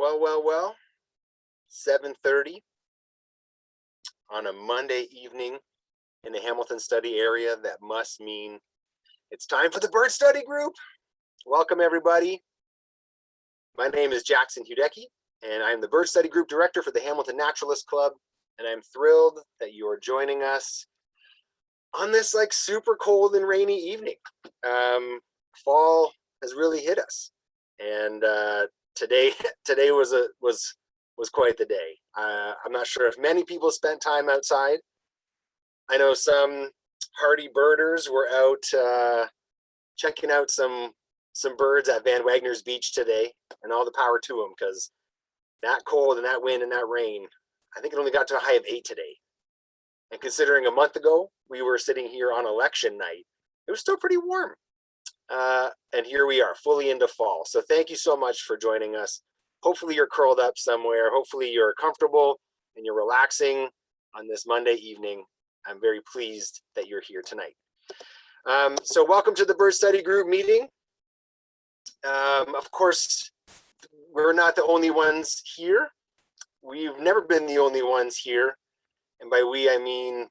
Well, 7:30 on a Monday evening in the Hamilton study area. That must mean it's time for the bird study group. Welcome, everybody. My name is Jackson Hudecki, and I'm the bird study group director for the Hamilton Naturalist Club, and I'm thrilled that you are joining us on this super cold and rainy evening. Fall has really hit us, and today was quite the day. I'm not sure if many people spent time outside. I know some hardy birders were out checking out some birds at Van Wagner's Beach today, and all the power to them, because that cold and that wind and that rain, I think it only got to a high of 8 today. And considering a month ago we were sitting here on election night, it was still pretty warm. And here we are, fully into fall. So thank you so much for joining us. Hopefully you're curled up somewhere. Hopefully you're comfortable and you're relaxing on this Monday evening. I'm very pleased that you're here tonight. So welcome to the Bird Study Group meeting. Of course, we're not the only ones here. We've never been the only ones here. And by we, I mean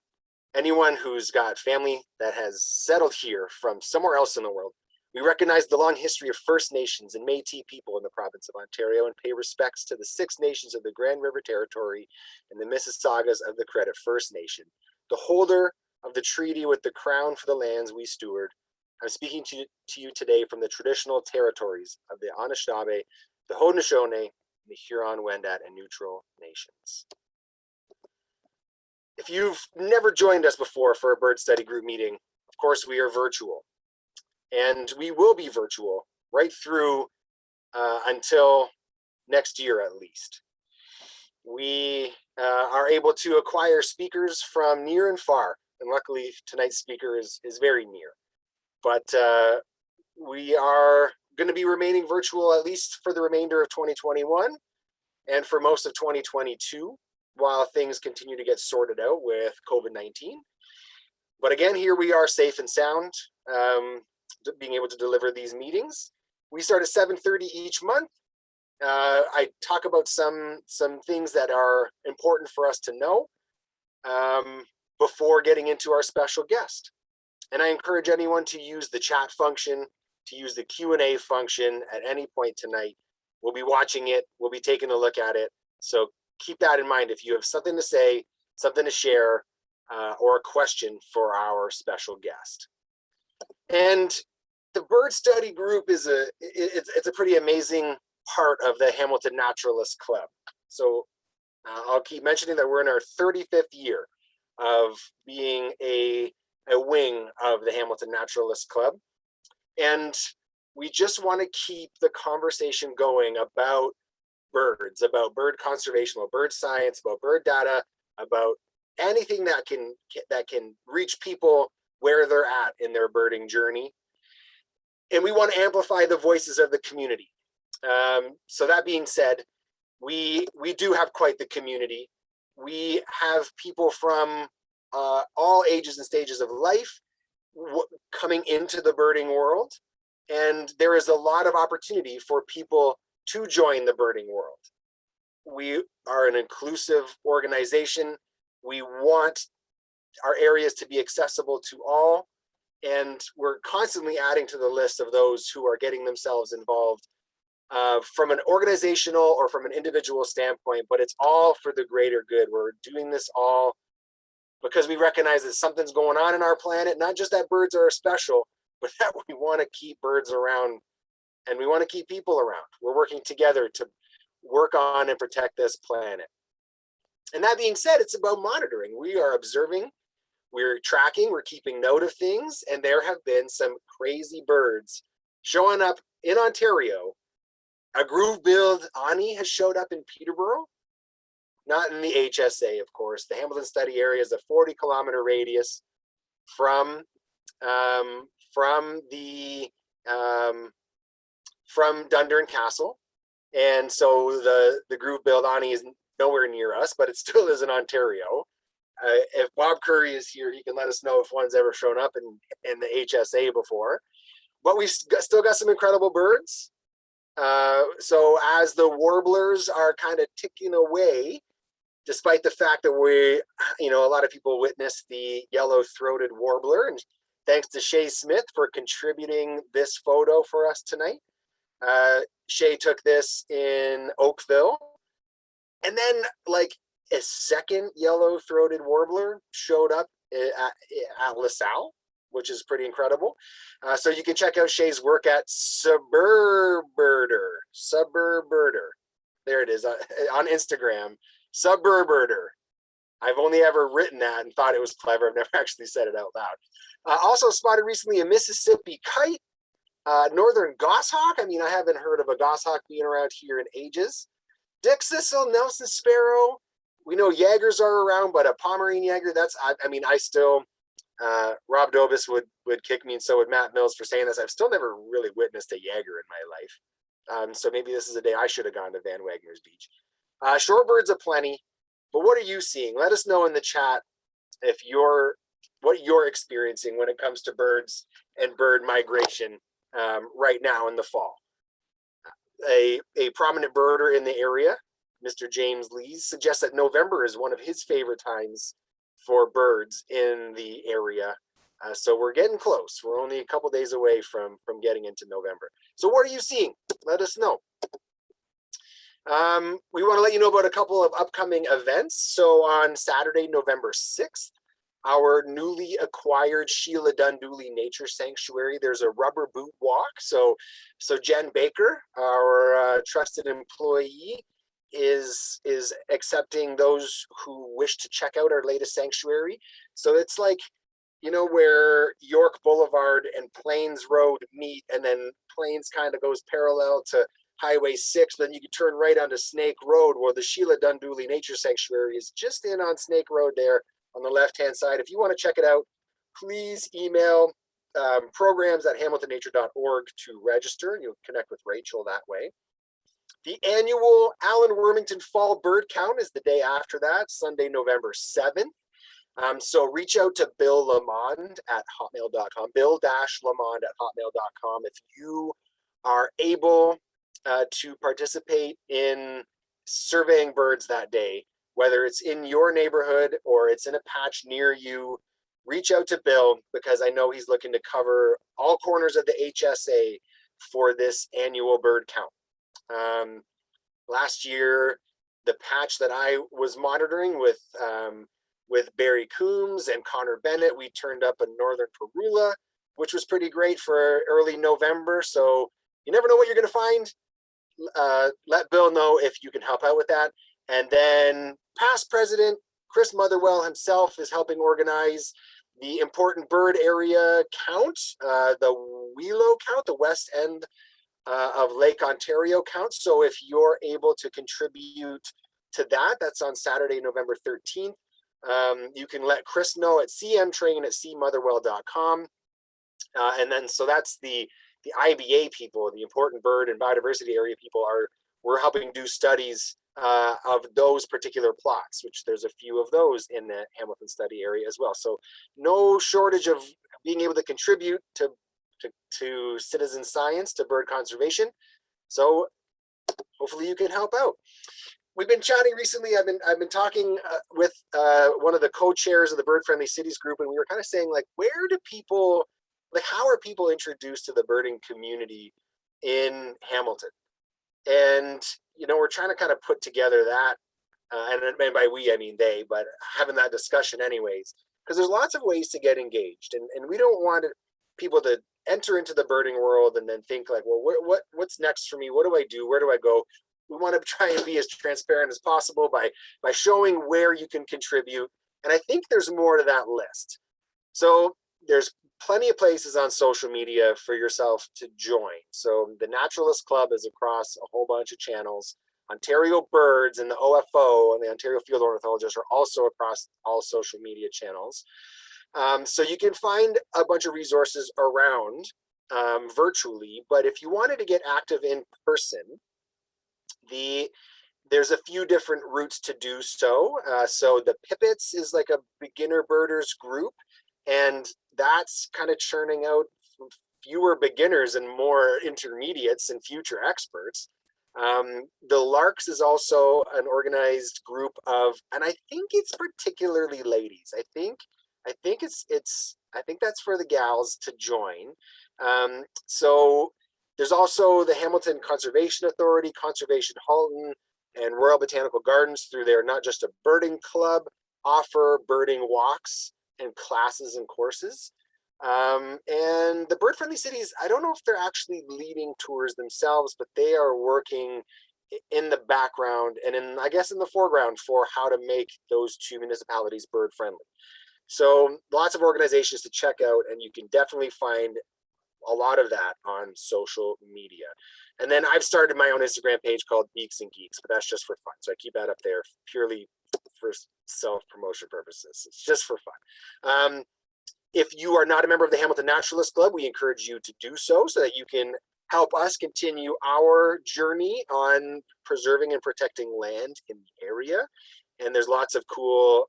anyone who's got family that has settled here from somewhere else in the world. We recognize the long history of First Nations and Métis people in the province of Ontario and pay respects to the 6 nations of the Grand River Territory and the Mississaugas of the Credit First Nation, the holder of the treaty with the Crown for the lands we steward. I'm speaking to you today from the traditional territories of the Anishinaabe, the Haudenosaunee, the Huron-Wendat, and Neutral nations. If you've never joined us before for a bird study group meeting, of course we are virtual. And we will be virtual right through until next year at least. We are able to acquire speakers from near and far. And luckily tonight's speaker is very near. But we are going to be remaining virtual at least for the remainder of 2021 and for most of 2022 while things continue to get sorted out with COVID-19. But again, here we are safe and sound, being able to deliver these meetings. We start at 7:30 each month. I talk about some things that are important for us to know before getting into our special guest. And I encourage anyone to use the chat function, to use the Q&A function at any point tonight. We'll be watching it. We'll be taking a look at it. So keep that in mind if you have something to say, something to share, or a question for our special guest. And the bird study group is it's a pretty amazing part of the Hamilton Naturalist Club. So I'll keep mentioning that we're in our 35th year of being a wing of the Hamilton Naturalist Club. And we just want to keep the conversation going about birds, about bird conservation, about bird science, about bird data, about anything that can reach people where they're at in their birding journey. And we want to amplify the voices of the community. So that being said, we do have quite the community. We have people from all ages and stages of life coming into the birding world. And there is a lot of opportunity for people to join the birding world. We are an inclusive organization. We want our areas to be accessible to all. And we're constantly adding to the list of those who are getting themselves involved from an organizational or from an individual standpoint, but it's all for the greater good. We're doing this all because we recognize that something's going on in our planet, not just that birds are special, but that we want to keep birds around and we want to keep people around. We're working together to work on and protect this planet. And that being said, it's about monitoring. We are observing, we're tracking, we're keeping note of things, and there have been some crazy birds showing up in Ontario. A groove-billed Ani has showed up in Peterborough, not in the HSA, of course. The Hamilton study area is a 40-kilometer radius from Dundurn Castle, and so the groove-billed Ani is nowhere near us, but it still is in Ontario. If Bob Curry is here, he can let us know if one's ever shown up in the HSA before. But we've still got some incredible birds. So as the warblers are kind of ticking away, despite the fact that a lot of people witnessed the yellow-throated warbler, and thanks to Shay Smith for contributing this photo for us tonight. Shay took this in Oakville, and then like a second yellow-throated warbler showed up at LaSalle, which is pretty incredible. So you can check out Shay's work at Suburberter. There it is on Instagram, Suburberter. I've only ever written that and thought it was clever. I've never actually said it out loud. Also spotted recently a Mississippi kite, northern goshawk. I mean, I haven't heard of a goshawk being around here in ages. Dick Sissel, Nelson sparrow. We know Jaegers are around, but a Pomeranian Jaeger, I still, Rob Dobis would kick me, and so would Matt Mills for saying this. I've still never really witnessed a Jaeger in my life. So maybe this is a day I should have gone to Van Wagner's Beach. Shorebirds aplenty, but what are you seeing? Let us know in the chat what you're experiencing when it comes to birds and bird migration right now in the fall. A prominent birder in the area, Mr. James Lees, suggests that November is one of his favorite times for birds in the area. So we're getting close. We're only a couple days away from getting into November. So what are you seeing? Let us know. We want to let you know about a couple of upcoming events. So on Saturday, November 6th, our newly acquired Sheila Dundooly Nature Sanctuary, there's a rubber boot walk. So Jen Baker, our trusted employee, is accepting those who wish to check out our latest sanctuary. So it's like, where York Boulevard and Plains Road meet, and then Plains kind of goes parallel to Highway 6, then you can turn right onto Snake Road, where the Sheila Dundooly Nature Sanctuary is just in on Snake Road there on the left-hand side. If you want to check it out, please email programs@hamiltonnature.org to register, and you'll connect with Rachel that way. The annual Alan Wormington Fall Bird Count is the day after that, Sunday, November 7th. So reach out to Bill Lamond at hotmail.com, bill-lamond@hotmail.com if you are able to participate in surveying birds that day, whether it's in your neighborhood or it's in a patch near you. Reach out to Bill, because I know he's looking to cover all corners of the HSA for this annual bird count. Last year, the patch that I was monitoring with Barry Coombs and Connor Bennett, we turned up a northern Parula, which was pretty great for early November. So you never know what you're going to find. Let Bill know if you can help out with that. And then past president Chris Motherwell himself is helping organize the important bird area count, the Wheelo count, the west end of Lake Ontario count. So if you're able to contribute to that, that's on Saturday, November 13th. You can let Chris know at cmtraining@cmotherwell.com. And then, so that's the IBA people, the important bird and biodiversity area people, we're helping do studies of those particular plots, which there's a few of those in the Hamilton study area as well. So no shortage of being able to contribute to citizen science, to bird conservation. So hopefully you can help out. We've been chatting recently. I've been talking with one of the co-chairs of the Bird Friendly Cities group, and we were kind of saying, like, how are people introduced to the birding community in Hamilton? And we're trying to kind of put together that, and by we I mean they, but having that discussion anyways, because there's lots of ways to get engaged, and we don't want people to enter into the birding world and then think like, well, what's next for me? What do I do? Where do I go? We want to try and be as transparent as possible by showing where you can contribute. And I think there's more to that list. So there's plenty of places on social media for yourself to join. So the Naturalist Club is across a whole bunch of channels. Ontario Birds and the OFO and the Ontario Field Ornithologists are also across all social media channels. So you can find a bunch of resources around virtually, but if you wanted to get active in person, there's a few different routes to do so. So the Pippets is like a beginner birders group, and that's kind of churning out fewer beginners and more intermediates and future experts. The Larks is also an organized group of, and I think it's particularly ladies. I think that's for the gals to join. So there's also the Hamilton Conservation Authority, Conservation Halton, and Royal Botanical Gardens through their Not Just a Birding Club offer birding walks and classes and courses. And the Bird Friendly Cities, I don't know if they're actually leading tours themselves, but they are working in the background and I guess in the foreground for how to make those two municipalities bird friendly. So lots of organizations to check out, and you can definitely find a lot of that on social media. And then I've started my own Instagram page called Beaks and Geeks, but that's just for fun. So I keep that up there purely for self-promotion purposes. It's just for fun. If you are not a member of the Hamilton Naturalist Club, we encourage you to do so that you can help us continue our journey on preserving and protecting land in the area. And there's lots of cool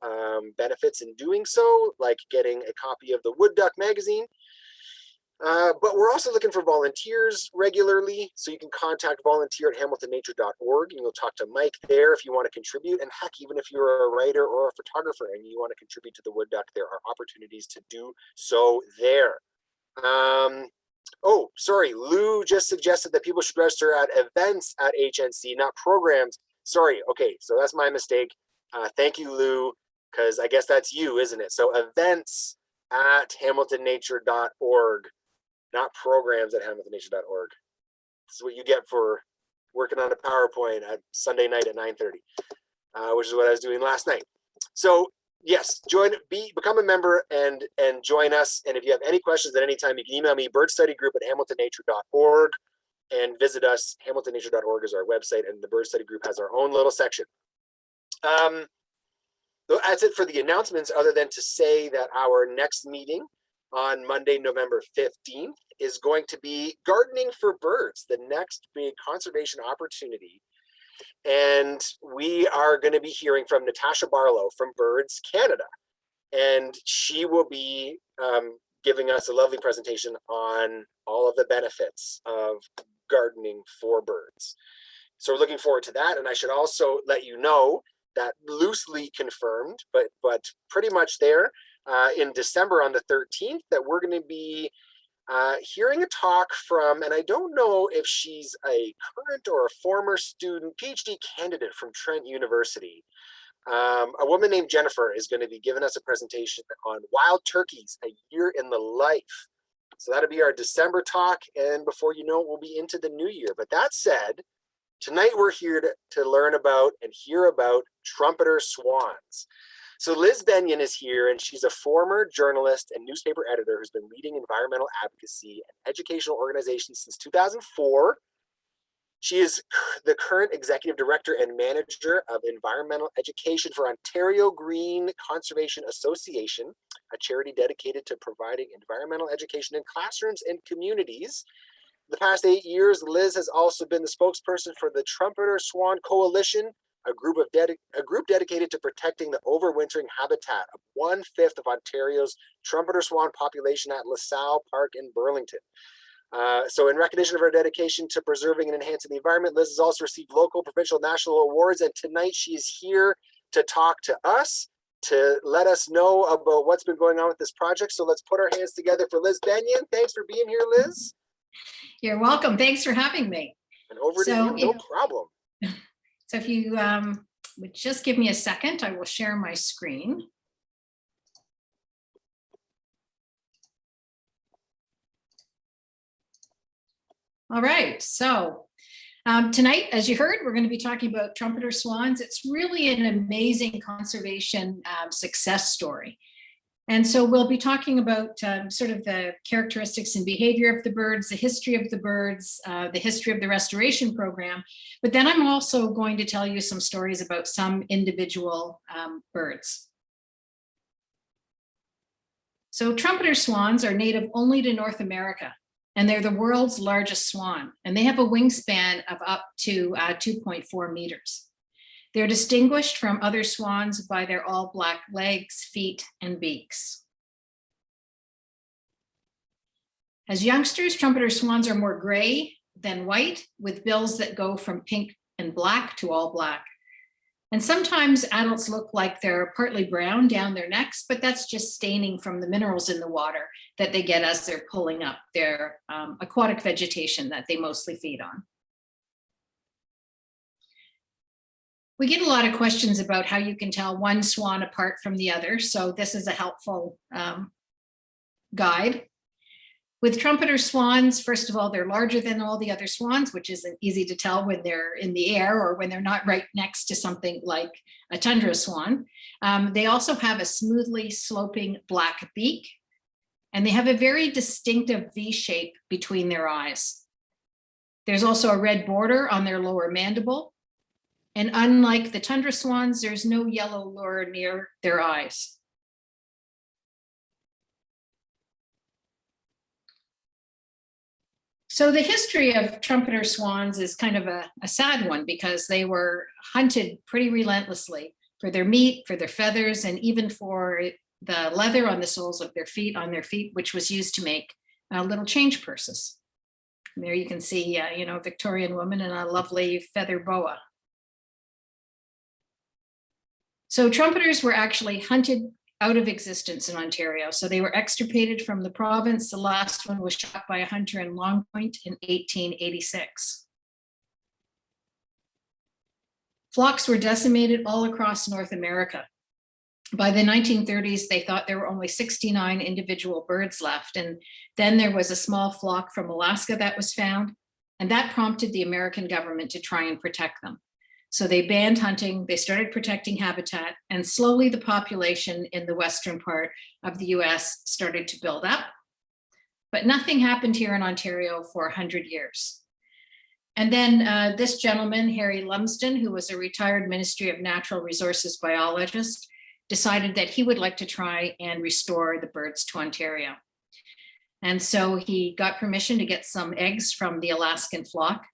benefits in doing so, like getting a copy of the Wood Duck magazine. But we're also looking for volunteers regularly, so you can contact volunteer@hamiltonnature.org, and you'll talk to Mike there if you want to contribute. And heck, even if you're a writer or a photographer and you want to contribute to the Wood Duck, there are opportunities to do so there. Oh, sorry, Lou just suggested that people should register at events at HNC, not programs. Sorry, okay, so that's my mistake. Thank you, Lou, because I guess that's you, isn't it? So events at hamiltonnature.org. Not programs at hamiltonnature.org. This is what you get for working on a PowerPoint at Sunday night at 9:30, which is what I was doing last night. So yes, become a member and join us. And if you have any questions at any time, you can email me, birdstudygroup@hamiltonnature.org, and visit us. Hamiltonnature.org is our website, and the Bird Study Group has our own little section. That's it for the announcements, other than to say that our next meeting on Monday, November 15th, is going to be Gardening for Birds, the next big conservation opportunity. And we are going to be hearing from Natasha Barlow from Birds Canada. And she will be giving us a lovely presentation on all of the benefits of gardening for birds. So we're looking forward to that. And I should also let you know that loosely confirmed, but pretty much there, in December on the 13th, that we're going to be hearing a talk from, and I don't know if she's a current or a former student, PhD candidate from Trent University. A woman named Jennifer is going to be giving us a presentation on wild turkeys, a year in the life. So that'll be our December talk, and before you know it, we'll be into the new year. But that said, tonight we're here to learn about and hear about trumpeter swans. So Liz Benneian is here, and she's a former journalist and newspaper editor who's been leading environmental advocacy and educational organizations since 2004. She is the current executive director and manager of environmental education for Ontario Green Conservation Association, a charity dedicated to providing environmental education in classrooms and communities. The past 8 years, Liz has also been the spokesperson for the Trumpeter Swan Coalition, a group dedicated to protecting the overwintering habitat of 1/5 of Ontario's trumpeter swan population at LaSalle Park in Burlington. So in recognition of her dedication to preserving and enhancing the environment, Liz has also received local, provincial, national awards, and tonight she is here to talk to us, to let us know about what's been going on with this project. So let's put our hands together for Liz Benneian. Thanks for being here, Liz. You're welcome. Thanks for having me. And over to you, no problem. So if you would just give me a second, I will share my screen. All right, so tonight, as you heard, we're going to be talking about trumpeter swans. It's really an amazing conservation success story. And so we'll be talking about sort of the characteristics and behavior of the birds, the history of the birds, the history of the restoration program. But then I'm also going to tell you some stories about some individual birds. So trumpeter swans are native only to North America, and they're the world's largest swan. And they have a wingspan of up to 2.4 meters. They're distinguished from other swans by their all black legs, feet, and beaks. As youngsters, trumpeter swans are more gray than white, with bills that go from pink and black to all black. And sometimes adults look like they're partly brown down their necks, but that's just staining from the minerals in the water that they get as they're pulling up their aquatic vegetation that they mostly feed on. We get a lot of questions about how you can tell one swan apart from the other, so this is a helpful guide. With trumpeter swans, first of all, they're larger than all the other swans, which isn't easy to tell when they're in the air or when they're not right next to something like a tundra swan. They also have a smoothly sloping black beak, and they have a very distinctive V shape between their eyes. There's also a red border on their lower mandible, and unlike the tundra swans, there's no yellow lure near their eyes. So the history of trumpeter swans is kind of a sad one, because they were hunted pretty relentlessly for their meat, for their feathers, and even for the leather on the soles of their feet, which was used to make little change purses. And there you can see, a Victorian woman in a lovely feather boa. So trumpeters were actually hunted out of existence in Ontario. So they were extirpated from the province. The last one was shot by a hunter in Long Point in 1886. Flocks were decimated all across North America. By the 1930s, they thought there were only 69 individual birds left. And then there was a small flock from Alaska that was found, and that prompted the American government to try and protect them. So they banned hunting, they started protecting habitat, and slowly the population in the western part of the US started to build up. But nothing happened here in Ontario for 100 years. And then this gentleman, Harry Lumsden, who was a retired Ministry of Natural Resources biologist, decided that he would like to try and restore the birds to Ontario. And so he got permission to get some eggs from the Alaskan flock.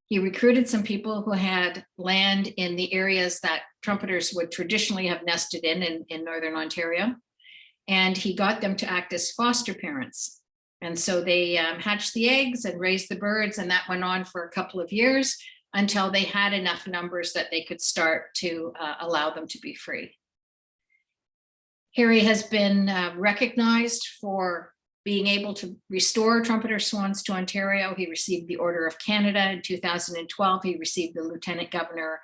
He recruited some people who had land in the areas that trumpeters would traditionally have nested in Northern Ontario. And he got them to act as foster parents. And so they hatched the eggs and raised the birds, and that went on for a couple of years until they had enough numbers that they could start to allow them to be free. Harry has been recognized for being able to restore trumpeter swans to Ontario. He received the Order of Canada in 2012. He received the Lieutenant Governor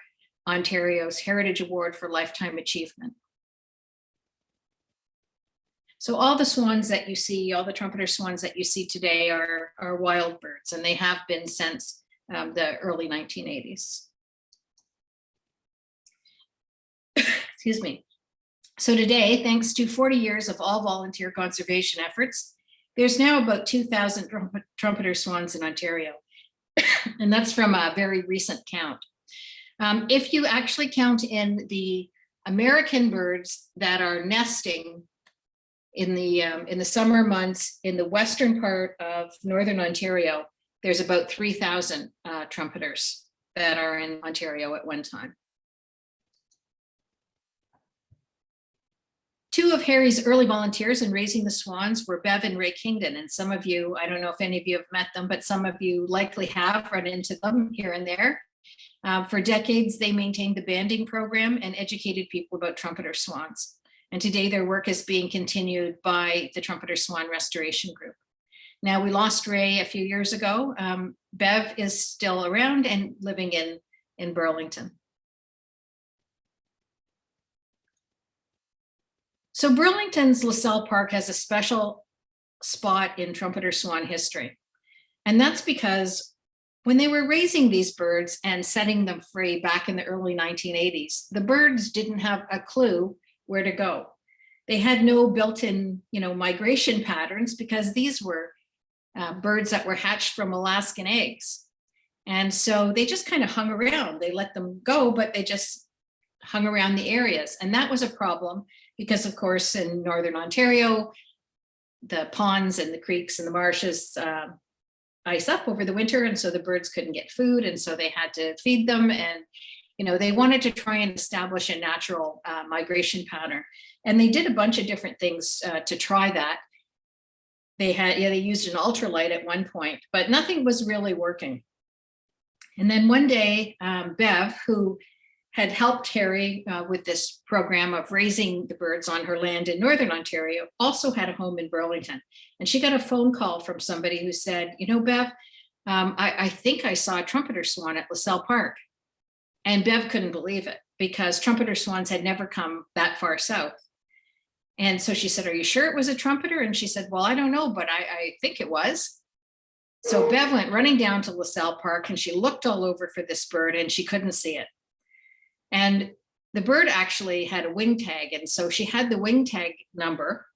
Ontario's Heritage Award for Lifetime Achievement. So all the swans that you see, all the trumpeter swans that you see today are wild birds, and they have been since the early 1980s. Excuse me. So today, thanks to 40 years of all volunteer conservation efforts, there's now about 2,000 trumpeter swans in Ontario, and that's from a very recent count. If you actually count in the American birds that are nesting in the summer months in the western part of Northern Ontario, there's about 3,000 trumpeters that are in Ontario at one time. Two of Harry's early volunteers in raising the swans were Bev and Ray Kingdon. And some of you, I don't know if any of you have met them, but some of you likely have run into them here and there. For decades, they maintained the banding program and educated people about trumpeter swans. And today their work is being continued by the Trumpeter Swan Restoration Group. Now, we lost Ray a few years ago. Bev is still around and living in Burlington. So Burlington's LaSalle Park has a special spot in trumpeter swan history. And that's because when they were raising these birds and setting them free back in the early 1980s, the birds didn't have a clue where to go. They had no built-in, migration patterns, because these were birds that were hatched from Alaskan eggs. And so they just kind of hung around. They let them go, but they just hung around the areas. And that was a problem because, of course, in Northern Ontario, the ponds and the creeks and the marshes ice up over the winter. And so the birds couldn't get food. And so they had to feed them. And, they wanted to try and establish a natural migration pattern. And they did a bunch of different things to try that. they used an ultralight at one point, but nothing was really working. And then one day, Bev, who had helped Harry with this program of raising the birds on her land in Northern Ontario, also had a home in Burlington. And she got a phone call from somebody who said, you know, Bev, I think I saw a trumpeter swan at LaSalle Park. And Bev couldn't believe it because trumpeter swans had never come that far south. And so she said, are you sure it was a trumpeter? And she said, well, I don't know, but I think it was. So Bev went running down to LaSalle Park and she looked all over for this bird and she couldn't see it. And the bird actually had a wing tag. And so she had the wing tag number.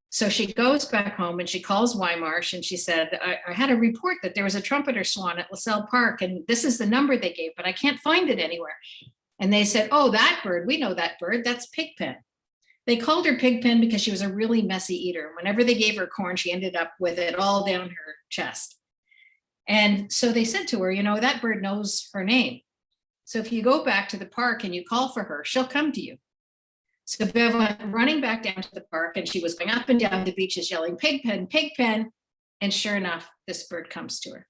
So she goes back home and she calls Weimarsh and she said, I had a report that there was a trumpeter swan at LaSalle Park and this is the number they gave, but I can't find it anywhere. And they said, oh, that bird, we know that bird, that's Pigpen. They called her Pigpen because she was a really messy eater. Whenever they gave her corn, she ended up with it all down her chest. And so they said to her, you know, that bird knows her name. So if you go back to the park and you call for her, she'll come to you. So Bev went running back down to the park and she was going up and down the beaches yelling, Pigpen, Pigpen. And sure enough, this bird comes to her.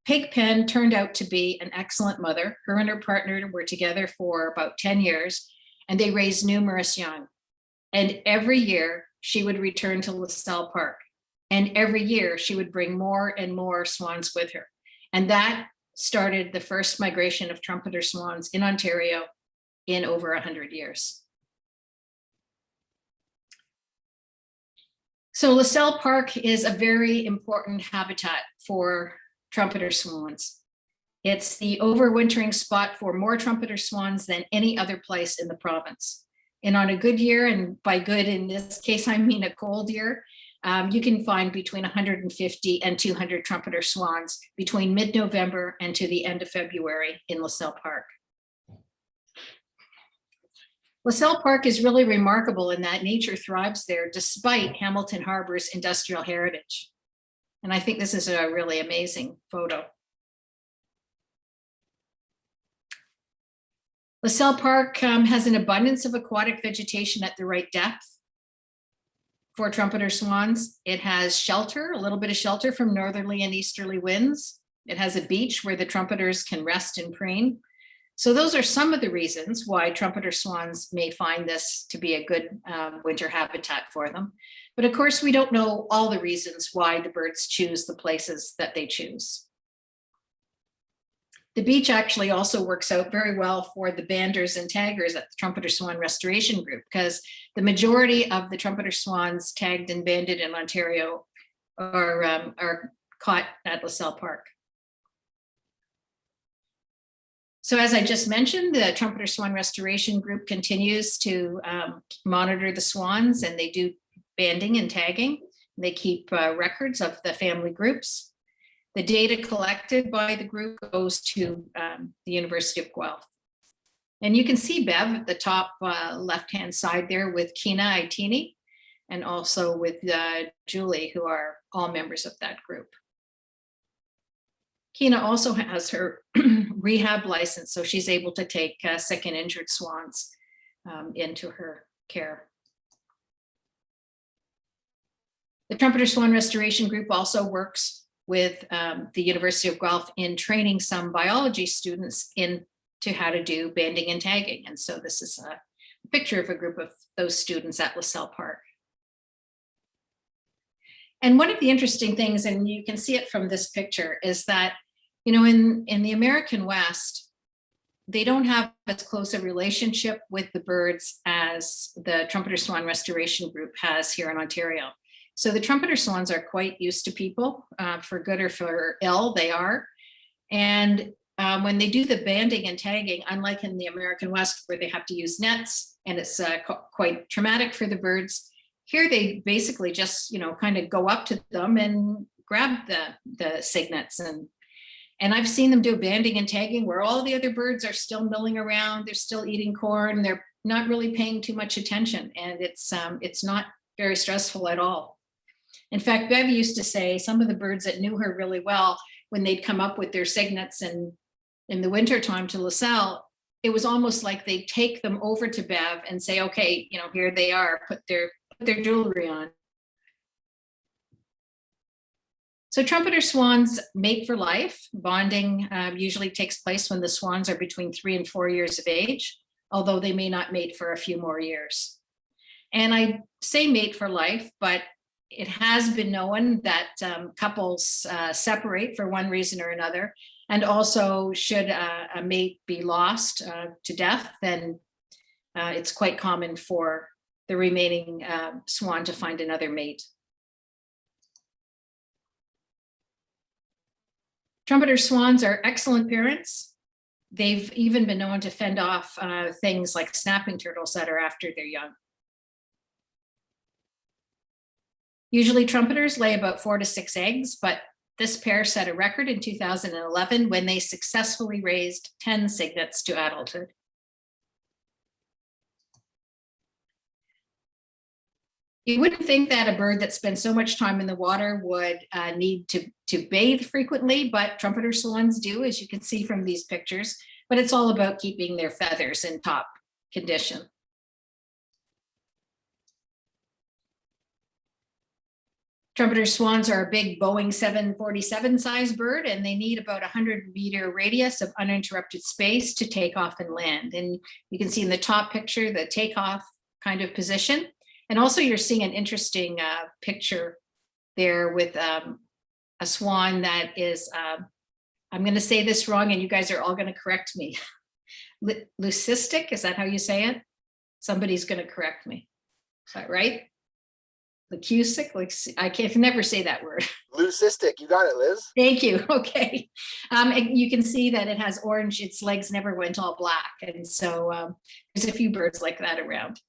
Pigpen turned out to be an excellent mother. Her and her partner were together for about 10 years and they raised numerous young. And every year she would return to LaSalle Park. And every year she would bring more and more swans with her. And that started the first migration of trumpeter swans in Ontario in over 100 years. So LaSalle Park is a very important habitat for trumpeter swans. It's the overwintering spot for more trumpeter swans than any other place in the province. And on a good year, and by good in this case, I mean a cold year, you can find between 150 and 200 trumpeter swans between mid-November and to the end of February in LaSalle Park. LaSalle Park is really remarkable in that nature thrives there despite Hamilton Harbor's industrial heritage. And I think this is a really amazing photo. LaSalle Park has an abundance of aquatic vegetation at the right depth for trumpeter swans. It has shelter, a little bit of shelter from northerly and easterly winds. It has a beach where the trumpeters can rest and preen. So those are some of the reasons why trumpeter swans may find this to be a good winter habitat for them. But of course, we don't know all the reasons why the birds choose the places that they choose. The beach actually also works out very well for the banders and taggers at the Trumpeter Swan Restoration Group because the majority of the trumpeter swans tagged and banded in Ontario are caught at LaSalle Park. So as I just mentioned, the Trumpeter Swan Restoration Group continues to monitor the swans and they do banding and tagging. They keep records of the family groups. The data collected by the group goes to the University of Guelph. And you can see Bev at the top left-hand side there with Kina Itini and also with Julie, who are all members of that group. Kina also has her rehab license, so she's able to take sick and injured swans into her care. The Trumpeter Swan Restoration Group also works with the University of Guelph in training some biology students into how to do banding and tagging. And so this is a picture of a group of those students at LaSalle Park. And one of the interesting things, and you can see it from this picture, is that, you know, in the American West, they don't have as close a relationship with the birds as the Trumpeter Swan Restoration Group has here in Ontario. So the trumpeter swans are quite used to people, for good or for ill, they are. And when they do the banding and tagging, unlike in the American West where they have to use nets and it's quite traumatic for the birds, here they basically just, you know, kind of go up to them and grab the cygnets. And I've seen them do banding and tagging where all the other birds are still milling around, they're still eating corn, they're not really paying too much attention, and it's not very stressful at all. In fact, Bev used to say some of the birds that knew her really well, when they'd come up with their cygnets and in the winter time to LaSalle, it was almost like they'd take them over to Bev and say, okay, you know, here they are, put their jewelry on. So trumpeter swans mate for life. Bonding usually takes place when the swans are between 3 and 4 years of age, although they may not mate for a few more years. And I say mate for life, but it has been known that couples separate for one reason or another. And also, should a mate be lost to death, then it's quite common for the remaining swan to find another mate. Trumpeter swans are excellent parents. They've even been known to fend off things like snapping turtles that are after their young. Usually trumpeters lay about 4 to 6 eggs, but this pair set a record in 2011 when they successfully raised 10 cygnets to adulthood. You wouldn't think that a bird that spends so much time in the water would need to bathe frequently, but trumpeter swans do, as you can see from these pictures, but it's all about keeping their feathers in top condition. Trumpeter swans are a big Boeing 747 size bird, and they need about 100-meter radius of uninterrupted space to take off and land. And you can see in the top picture, the takeoff kind of position. And also you're seeing an interesting picture there with a swan that is, I'm going to say this wrong and you guys are all going to correct me. Leucistic, is that how you say it? Somebody's going to correct me. Is that right? Leucistic, like I can never say that word. Leucistic, you got it, Liz. Thank you. Okay. You can see that it has orange, its legs never went all black. And so there's a few birds like that around.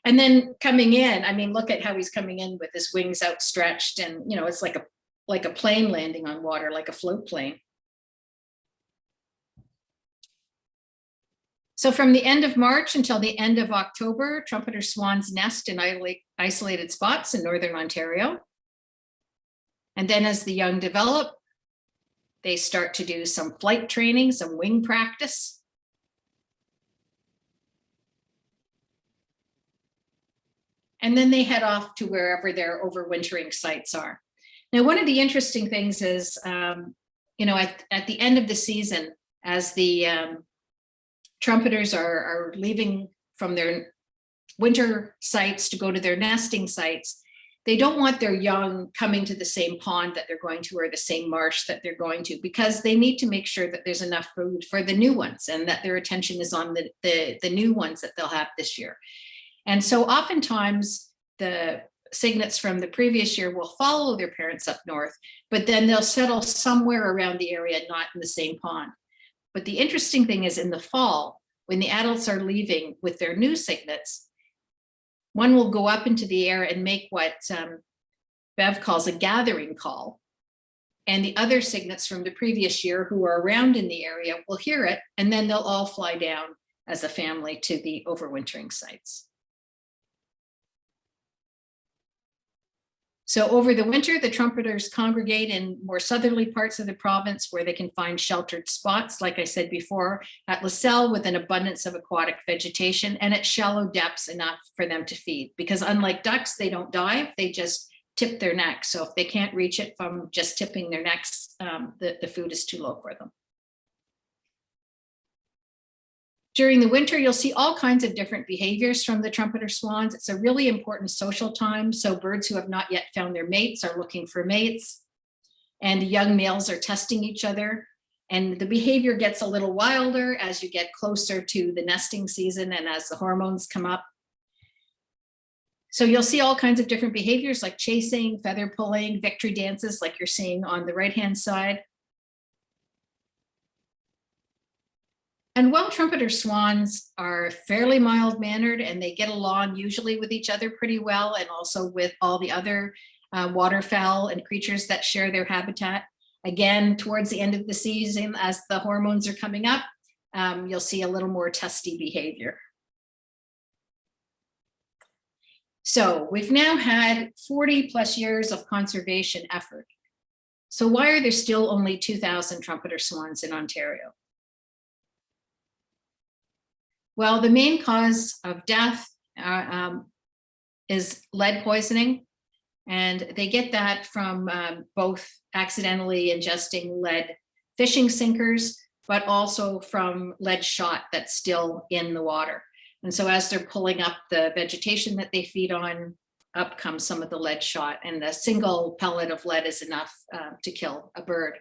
And then coming in, I mean, look at how he's coming in with his wings outstretched, and you know, it's like a plane landing on water, like a float plane. So from the end of March until the end of October, trumpeter swans nest in isolated spots in northern Ontario. And then as the young develop, they start to do some flight training, some wing practice. And then they head off to wherever their overwintering sites are. Now, one of the interesting things is, you know, at the end of the season, as the trumpeters are leaving from their winter sites to go to their nesting sites, they don't want their young coming to the same pond that they're going to or the same marsh that they're going to, because they need to make sure that there's enough food for the new ones and that their attention is on the new ones that they'll have this year. And so oftentimes the cygnets from the previous year will follow their parents up north, but then they'll settle somewhere around the area, not in the same pond. But the interesting thing is in the fall, when the adults are leaving with their new cygnets, one will go up into the air and make what Bev calls a gathering call. And the other cygnets from the previous year who are around in the area will hear it, and then they'll all fly down as a family to the overwintering sites. So over the winter, the trumpeters congregate in more southerly parts of the province where they can find sheltered spots, like I said before, at LaSalle with an abundance of aquatic vegetation and at shallow depths enough for them to feed. Because unlike ducks, they don't dive, they just tip their necks. So if they can't reach it from just tipping their necks, the food is too low for them. During the winter, you'll see all kinds of different behaviors from the trumpeter swans. It's a really important social time. So birds who have not yet found their mates are looking for mates, and young males are testing each other. And the behavior gets a little wilder as you get closer to the nesting season and as the hormones come up. So you'll see all kinds of different behaviors like chasing, feather pulling, victory dances like you're seeing on the right-hand side. And while trumpeter swans are fairly mild-mannered and they get along usually with each other pretty well, and also with all the other waterfowl and creatures that share their habitat, again, towards the end of the season, as the hormones are coming up, you'll see a little more testy behavior. So we've now had 40 plus years of conservation effort. So why are there still only 2,000 trumpeter swans in Ontario? Well, the main cause of death is lead poisoning. And they get that from both accidentally ingesting lead fishing sinkers, but also from lead shot that's still in the water. And so as they're pulling up the vegetation that they feed on, up comes some of the lead shot, and a single pellet of lead is enough to kill a bird.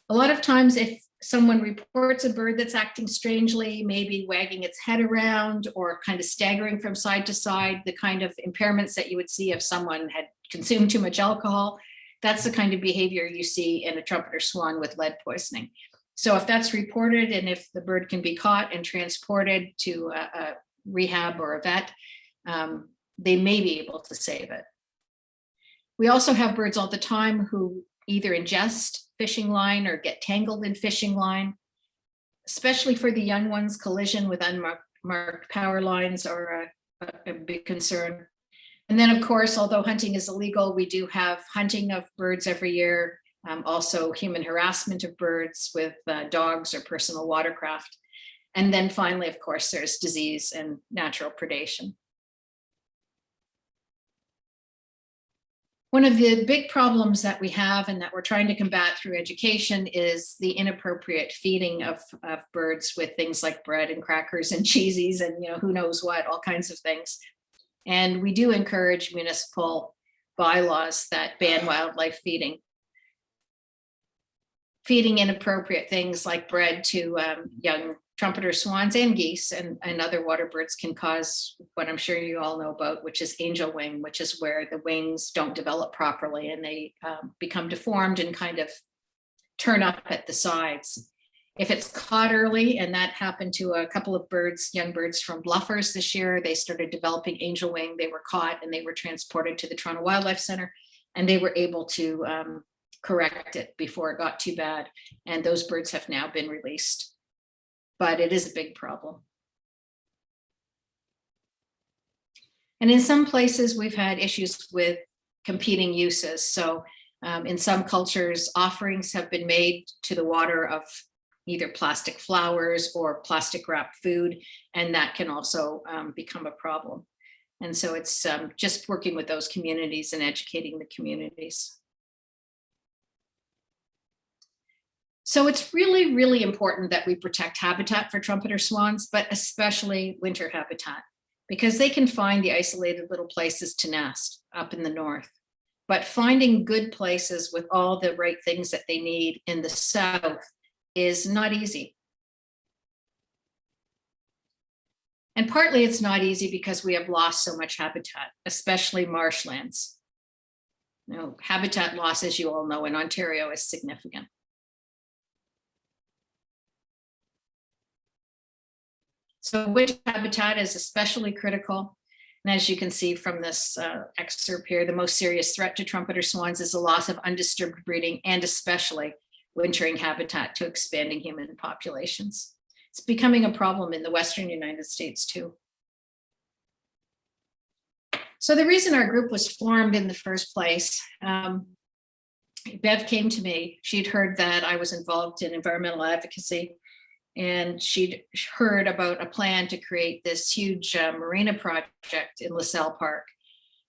A lot of times if someone reports a bird that's acting strangely, maybe wagging its head around or kind of staggering from side to side, the kind of impairments that you would see if someone had consumed too much alcohol, that's the kind of behavior you see in a trumpeter swan with lead poisoning. So if that's reported, and if the bird can be caught and transported to a rehab or a vet, they may be able to save it. We also have birds all the time who either ingest fishing line or get tangled in fishing line, especially for the young ones. Collision with unmarked power lines are a big concern. And then of course, although hunting is illegal, we do have hunting of birds every year, also human harassment of birds with dogs or personal watercraft. And then finally, of course, there's disease and natural predation. One of the big problems that we have and that we're trying to combat through education is the inappropriate feeding of birds with things like bread and crackers and cheesies and who knows what, all kinds of things. And we do encourage municipal bylaws that ban wildlife feeding. Feeding inappropriate things like bread to young trumpeter swans and geese and other water birds can cause what I'm sure you all know about, which is angel wing, which is where the wings don't develop properly and they become deformed and kind of turn up at the sides. If it's caught early, and that happened to a couple of birds, young birds from Bluffers this year, they started developing angel wing, they were caught and they were transported to the Toronto Wildlife Center, and they were able to correct it before it got too bad. And those birds have now been released. But it is a big problem. And in some places, we've had issues with competing uses. So in some cultures, offerings have been made to the water of either plastic flowers or plastic wrapped food, and that can also become a problem. And so it's just working with those communities and educating the communities. So it's really, really important that we protect habitat for trumpeter swans, but especially winter habitat, because they can find the isolated little places to nest up in the north. But finding good places with all the right things that they need in the south is not easy. And partly it's not easy because we have lost so much habitat, especially marshlands. Habitat loss, as you all know, in Ontario is significant. So winter habitat is especially critical. And as you can see from this excerpt here, the most serious threat to trumpeter swans is the loss of undisturbed breeding and especially wintering habitat to expanding human populations. It's becoming a problem in the Western United States too. So the reason our group was formed in the first place, Bev came to me. She'd heard that I was involved in environmental advocacy, and she'd heard about a plan to create this huge marina project in LaSalle Park.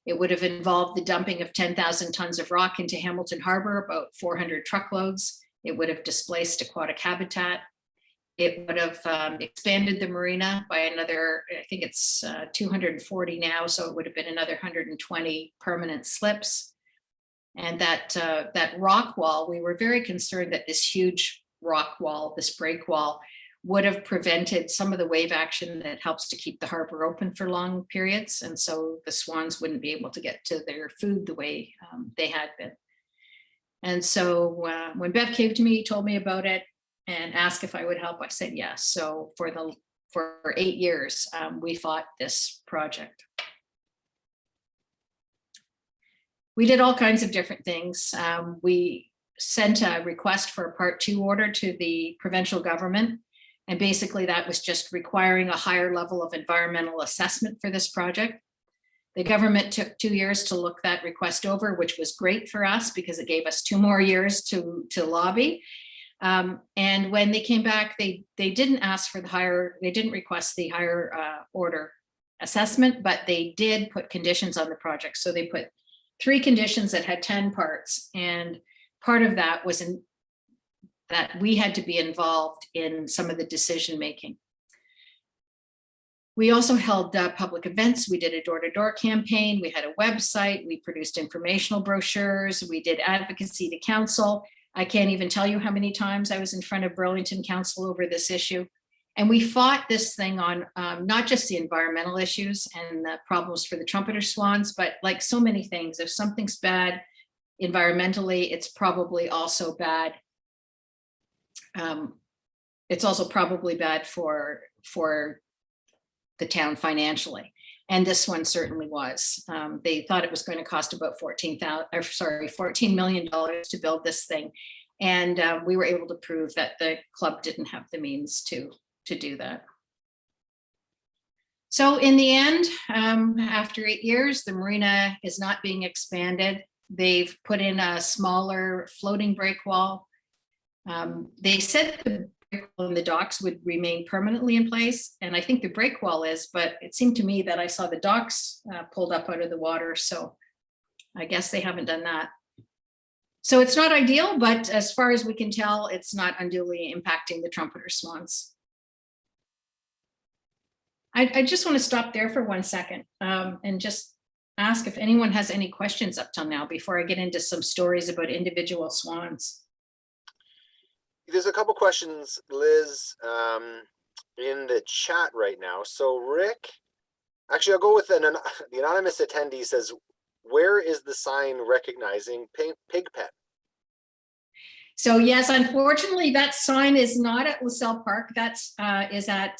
It would have involved the dumping of 10,000 tons of rock into Hamilton Harbor, about 400 truckloads. It would have displaced aquatic habitat. It would have expanded the marina by another, I think it's 240 now, so it would have been another 120 permanent slips. And that rock wall, we were very concerned that this huge rock wall, this break wall, would have prevented some of the wave action that helps to keep the harbor open for long periods. And so the swans wouldn't be able to get to their food the way they had been. And so when Bev came to me, told me about it and asked if I would help, I said yes. So for 8 years, we fought this project. We did all kinds of different things. We sent a request for a Part 2 order to the provincial government. And basically that was just requiring a higher level of environmental assessment for this project. The government took 2 years to look that request over, which was great for us because it gave us 2 more years to lobby. And when they came back, they didn't ask for they didn't request the higher order assessment, but they did put conditions on the project. So they put 3 conditions that had 10 parts. And part of that was that we had to be involved in some of the decision making. We also held public events. We did a door-to-door campaign. We had a website. We produced informational brochures. We did advocacy to council. I can't even tell you how many times I was in front of Burlington Council over this issue. And we fought this thing on not just the environmental issues and the problems for the trumpeter swans, but like so many things, if something's bad environmentally, it's probably also bad. It's also probably bad for the town financially. And this one certainly was. They thought it was going to cost about $14 million to build this thing. And we were able to prove that the club didn't have the means to do that. So in the end, after 8 years, the marina is not being expanded. They've put in a smaller floating break wall. They said the break wall in the docks would remain permanently in place, and I think the break wall is, but it seemed to me that I saw the docks pulled up out of the water, so I guess they haven't done that. So it's not ideal, but as far as we can tell, it's not unduly impacting the trumpeter swans. I just want to stop there for 1 second and just ask if anyone has any questions up till now before I get into some stories about individual swans. There's a couple questions, Liz, in the chat right now. So Rick, actually, I'll go with the anonymous attendee says, where is the sign recognizing pig pen? So yes, unfortunately, that sign is not at LaSalle Park. That's is at,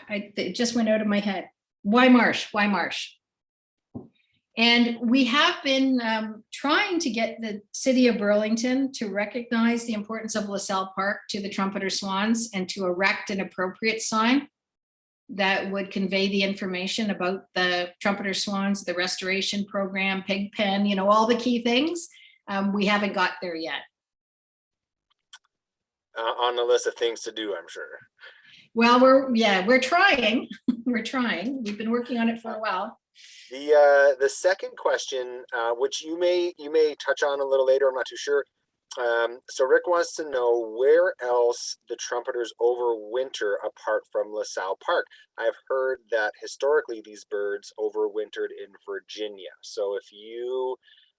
it just went out of my head. Why Marsh. And we have been trying to get the city of Burlington to recognize the importance of LaSalle Park to the trumpeter swans and to erect an appropriate sign that would convey the information about the trumpeter swans, the restoration program, pig pen, you know, all the key things. We haven't got there yet. On the list of things to do, I'm sure. Well, we're trying. We're trying. We've been working on it for a while. The second question, which you may touch on a little later, I'm not too sure. So Rick wants to know where else the trumpeters overwinter apart from LaSalle Park. I've heard that historically these birds overwintered in Virginia. So if you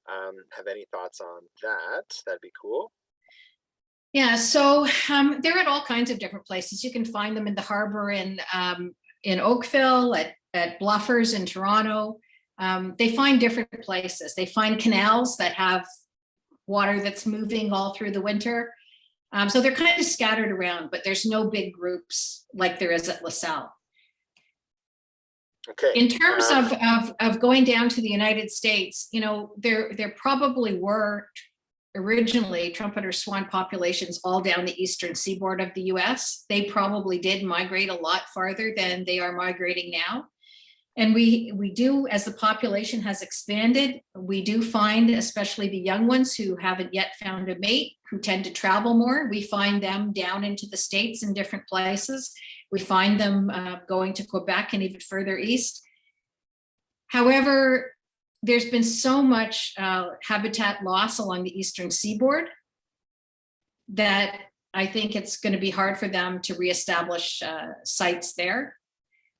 have any thoughts on that, that'd be cool. Yeah, so they're at all kinds of different places. You can find them in the harbor in Oakville, at Bluffers in Toronto. They find different places. They find canals that have water that's moving all through the winter. So they're kind of scattered around, but there's no big groups like there is at LaSalle. Okay. In terms of going down to the United States, you know, there probably were originally trumpeter swan populations all down the eastern seaboard of the US. They probably did migrate a lot farther than they are migrating now. And we do, as the population has expanded, we do find, especially the young ones who haven't yet found a mate, who tend to travel more. We find them down into the States in different places. We find them going to Quebec and even further east. However, there's been so much habitat loss along the eastern seaboard that I think it's going to be hard for them to reestablish sites there.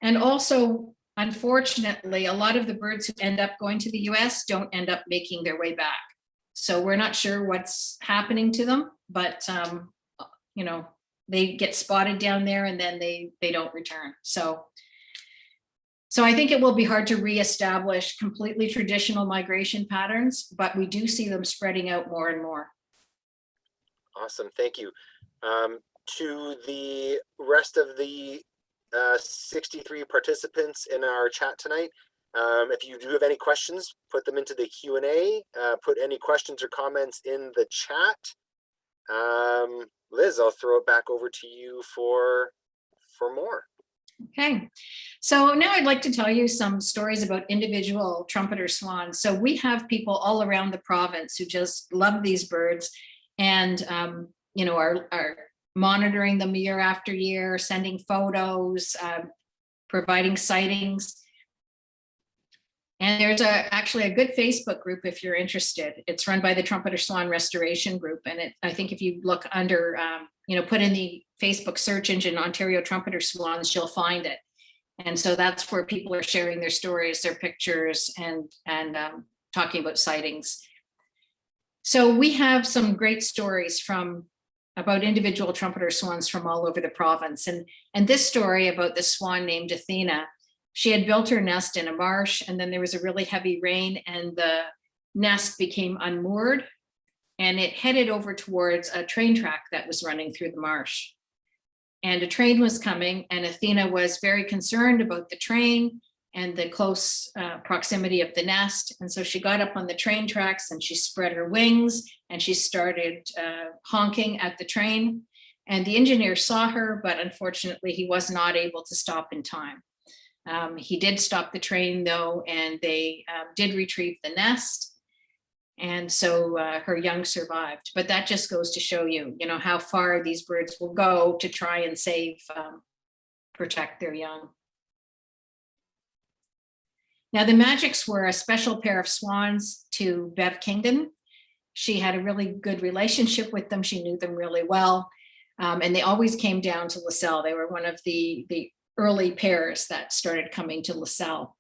And also, unfortunately, a lot of the birds who end up going to the US don't end up making their way back. So we're not sure what's happening to them, but you know, they get spotted down there and then they don't return. So I think it will be hard to reestablish completely traditional migration patterns, but we do see them spreading out more and more. Awesome, thank you. To the rest of the 63 participants in our chat tonight, if you do have any questions, put them into the Q&A, put any questions or comments in the chat. Liz, I'll throw it back over to you for more. Okay, so now I'd like to tell you some stories about individual trumpeter swans. So we have people all around the province who just love these birds and you know, are monitoring them year after year, sending photos, providing sightings. And there's actually a good Facebook group if you're interested. It's run by the Trumpeter Swan Restoration Group. And I think if you look under, put in the Facebook search engine Ontario Trumpeter Swans, you'll find it. And so that's where people are sharing their stories, their pictures, and talking about sightings. So we have some great stories about individual trumpeter swans from all over the province. And this story about this swan named Athena, she had built her nest in a marsh, and then there was a really heavy rain and the nest became unmoored and it headed over towards a train track that was running through the marsh. And a train was coming, and Athena was very concerned about the train and the close proximity of the nest. And so she got up on the train tracks and she spread her wings and she started honking at the train. And the engineer saw her, but unfortunately he was not able to stop in time. He did stop the train though, and they did retrieve the nest. And so her young survived. But that just goes to show you, how far these birds will go to try and protect their young. Now, the Magics were a special pair of swans to Bev Kingdon. She had a really good relationship with them. She knew them really well. And they always came down to LaSalle. They were one of the early pairs that started coming to LaSalle.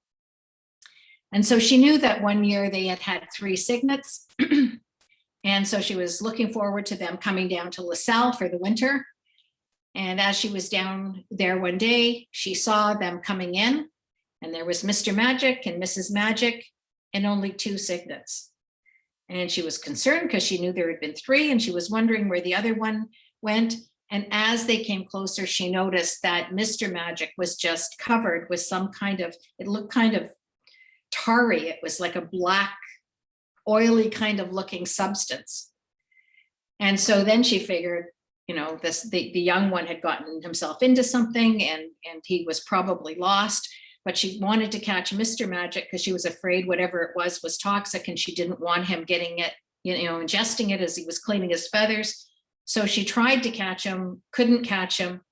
And so she knew that one year they had 3 cygnets. And so she was looking forward to them coming down to LaSalle for the winter. And as she was down there one day, she saw them coming in. And there was Mr. Magic and Mrs. Magic and only 2 cygnets. And she was concerned because she knew there had been 3 and she was wondering where the other one went. And as they came closer, she noticed that Mr. Magic was just covered with some kind of, it looked kind of tarry. It was like a black, oily kind of looking substance. And so then she figured, the young one had gotten himself into something and he was probably lost. But she wanted to catch Mr. Magic because she was afraid whatever it was toxic and she didn't want him getting it, ingesting it as he was cleaning his feathers. So she tried to catch him, couldn't catch him.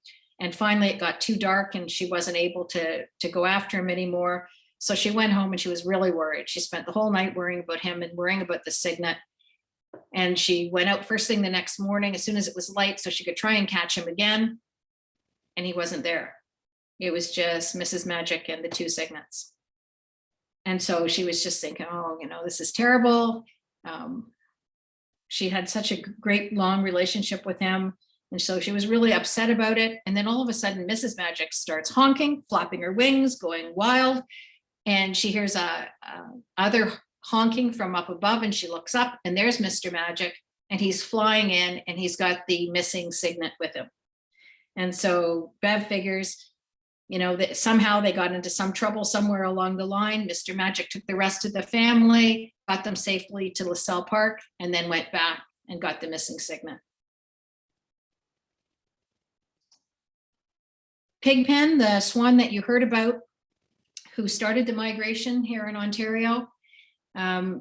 And finally it got too dark and she wasn't able to go after him anymore. So she went home and she was really worried. She spent the whole night worrying about him and worrying about the cygnet. And she went out first thing the next morning as soon as it was light so she could try and catch him again. And he wasn't there. It was just Mrs. Magic and the 2 cygnets. And so she was just thinking, oh, this is terrible. She had such a great long relationship with him. And so she was really upset about it. And then all of a sudden, Mrs. Magic starts honking, flapping her wings, going wild. And she hears other honking from up above and she looks up and there's Mr. Magic and he's flying in and he's got the missing cygnet with him. And so Bev figures, that somehow they got into some trouble somewhere along the line. Mr. Magic took the rest of the family, got them safely to LaSalle Park, and then went back and got the missing cygnet. Pigpen, the swan that you heard about, who started the migration here in Ontario,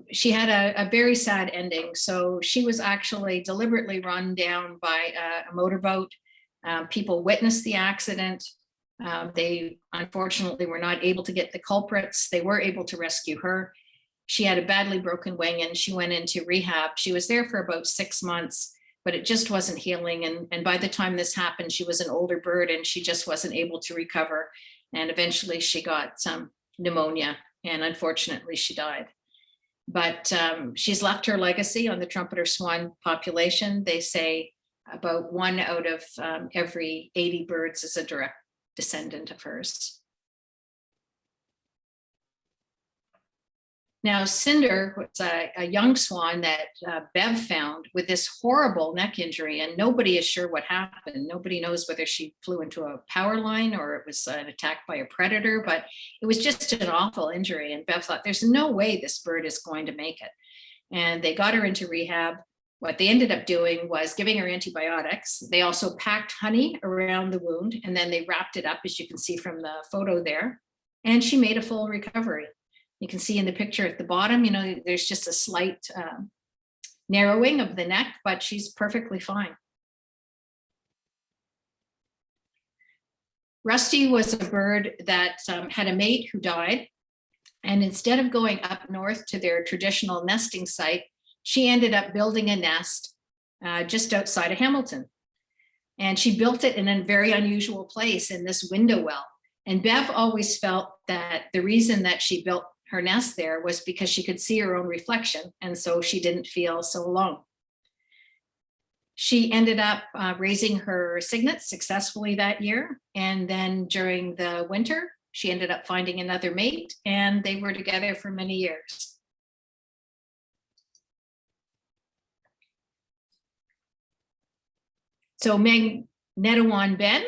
she had a very sad ending. So she was actually deliberately run down by a motorboat. People witnessed the accident. They unfortunately were not able to get the culprits. They were able to rescue her. She had a badly broken wing and she went into rehab. She was there for about 6 months, but it just wasn't healing. And by the time this happened, she was an older bird and she just wasn't able to recover. And eventually she got some pneumonia and unfortunately she died. But she's left her legacy on the trumpeter swan population. They say about 1 out of every 80 birds is a direct descendant of hers. Now, Cinder was a young swan that Bev found with this horrible neck injury, and nobody is sure what happened. Nobody knows whether she flew into a power line or it was an attack by a predator, but it was just an awful injury. And Bev thought, there's no way this bird is going to make it. And they got her into rehab. What they ended up doing was giving her antibiotics. They also packed honey around the wound, and then they wrapped it up, as you can see from the photo there. And she made a full recovery. You can see in the picture at the bottom, there's just a slight narrowing of the neck, but she's perfectly fine. Rusty was a bird that had a mate who died. And instead of going up north to their traditional nesting site, she ended up building a nest just outside of Hamilton. And she built it in a very unusual place in this window well. And Bev always felt that the reason that she built her nest there was because she could see her own reflection, and so she didn't feel so alone. She ended up raising her cygnets successfully that year, and then during the winter, she ended up finding another mate, and they were together for many years. So Magnetawan Ben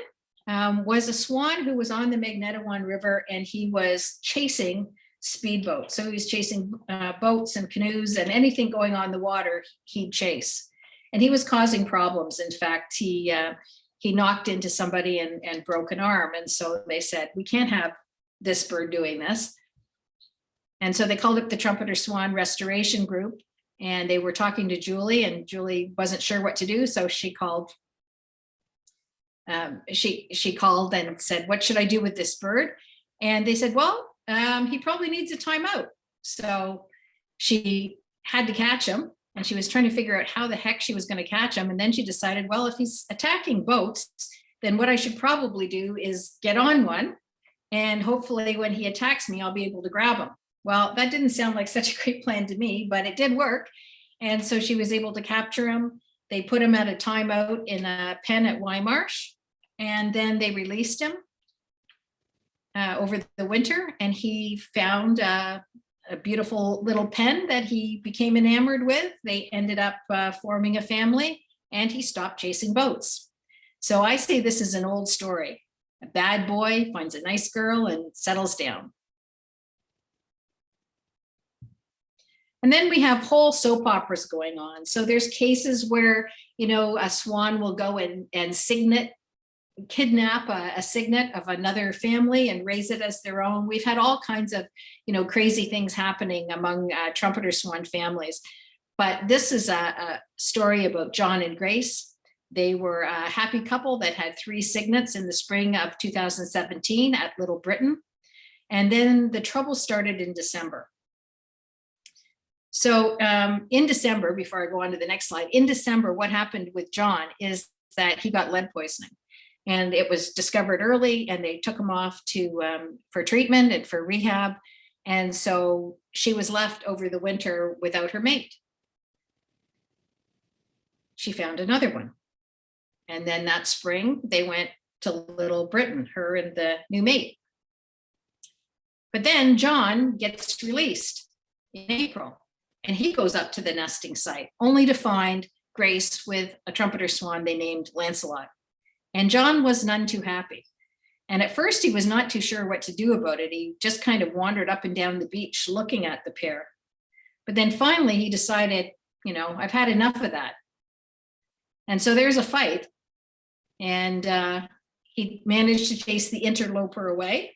was a swan who was on the Magnetawan River, and he was chasing speedboats. So he was chasing boats and canoes and anything going on the water, he'd chase. And he was causing problems. In fact, he knocked into somebody and broke an arm. And so they said, we can't have this bird doing this. And so they called up the Trumpeter Swan Restoration Group, and they were talking to Julie, and Julie wasn't sure what to do. So she called and said, what should I do with this bird? And they said, well, he probably needs a timeout. So she had to catch him, and she was trying to figure out how the heck she was going to catch him. And then she decided, well, if he's attacking boats, then what I should probably do is get on one, and hopefully when he attacks me, I'll be able to grab him. Well, that didn't sound like such a great plan to me, but it did work. And so she was able to capture him. They put him at a timeout in a pen at Wymarsh, and then they released him over the winter, and he found a beautiful little pen that he became enamored with. They ended up forming a family, and he stopped chasing boats. So I say this is an old story. A bad boy finds a nice girl and settles down. And then we have whole soap operas going on. So there's cases where, you know, a swan will go and kidnap a cygnet of another family and raise it as their own. We've had all kinds of, you know, crazy things happening among trumpeter swan families. But this is a story about John and Grace. They were a happy couple that had 3 cygnets in the spring of 2017 at Little Britain. And then the trouble started in December. So in December, before I go on to the next slide, in December, what happened with John is that he got lead poisoning. And it was discovered early, and they took him off to for treatment and for rehab. And so she was left over the winter without her mate. She found another one. And then that spring, they went to Little Britain, her and the new mate. But then John gets released in April, and he goes up to the nesting site, only to find Grace with a trumpeter swan they named Lancelot. And John was none too happy. And at first he was not too sure what to do about it. He just kind of wandered up and down the beach looking at the pair. But then finally he decided, you know, I've had enough of that. And so there's a fight. And he managed to chase the interloper away.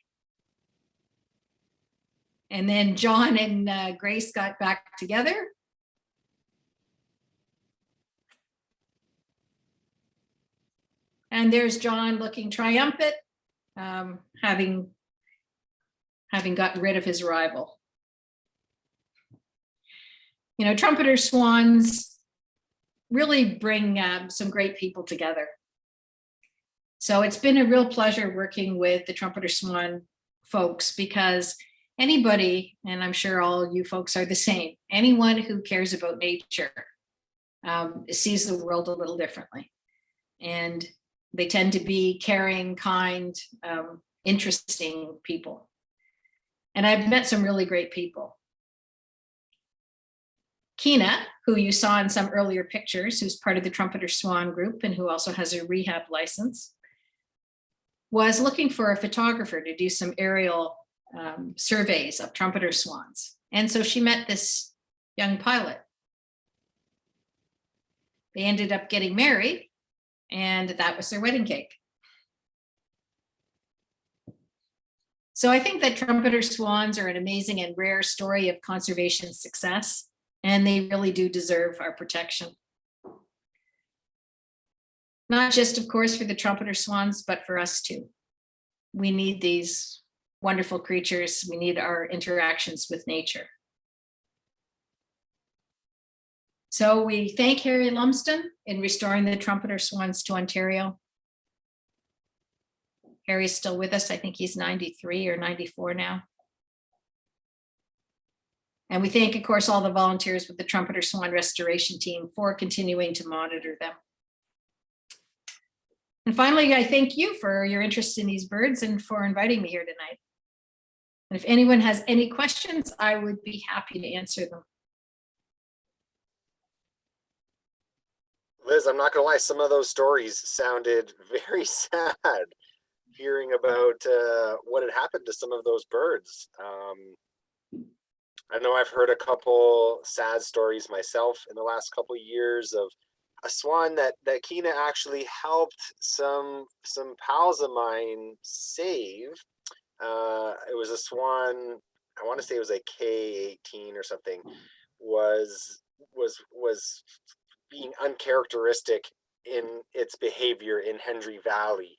And then John and Grace got back together. And there's John looking triumphant, having gotten rid of his rival. You know, trumpeter swans really bring some great people together. So it's been a real pleasure working with the trumpeter swan folks, because anybody, and I'm sure all you folks are the same, anyone who cares about nature sees the world a little differently. And they tend to be caring, kind, interesting people. And I've met some really great people. Kina, who you saw in some earlier pictures, who's part of the Trumpeter Swan group and who also has a rehab license, was looking for a photographer to do some aerial surveys of trumpeter swans. And so she met this young pilot. They ended up getting married, and that was their wedding cake. So I think that trumpeter swans are an amazing and rare story of conservation success, and they really do deserve our protection. Not just, of course, for the trumpeter swans, but for us too. We need these wonderful creatures. We need our interactions with nature. So we thank Harry Lumsden in restoring the trumpeter swans to Ontario. Harry's still with us. I think he's 93 or 94 now. And we thank, of course, all the volunteers with the trumpeter swan restoration team for continuing to monitor them. And finally, I thank you for your interest in these birds and for inviting me here tonight. And if anyone has any questions, I would be happy to answer them. Liz, I'm not gonna lie, some of those stories sounded very sad, hearing about what had happened to some of those birds. I know I've heard a couple sad stories myself in the last couple of years of a swan that Keena actually helped some pals of mine save. It was a swan, I want to say it was a K18 or something, was being uncharacteristic in its behavior in Hendry Valley.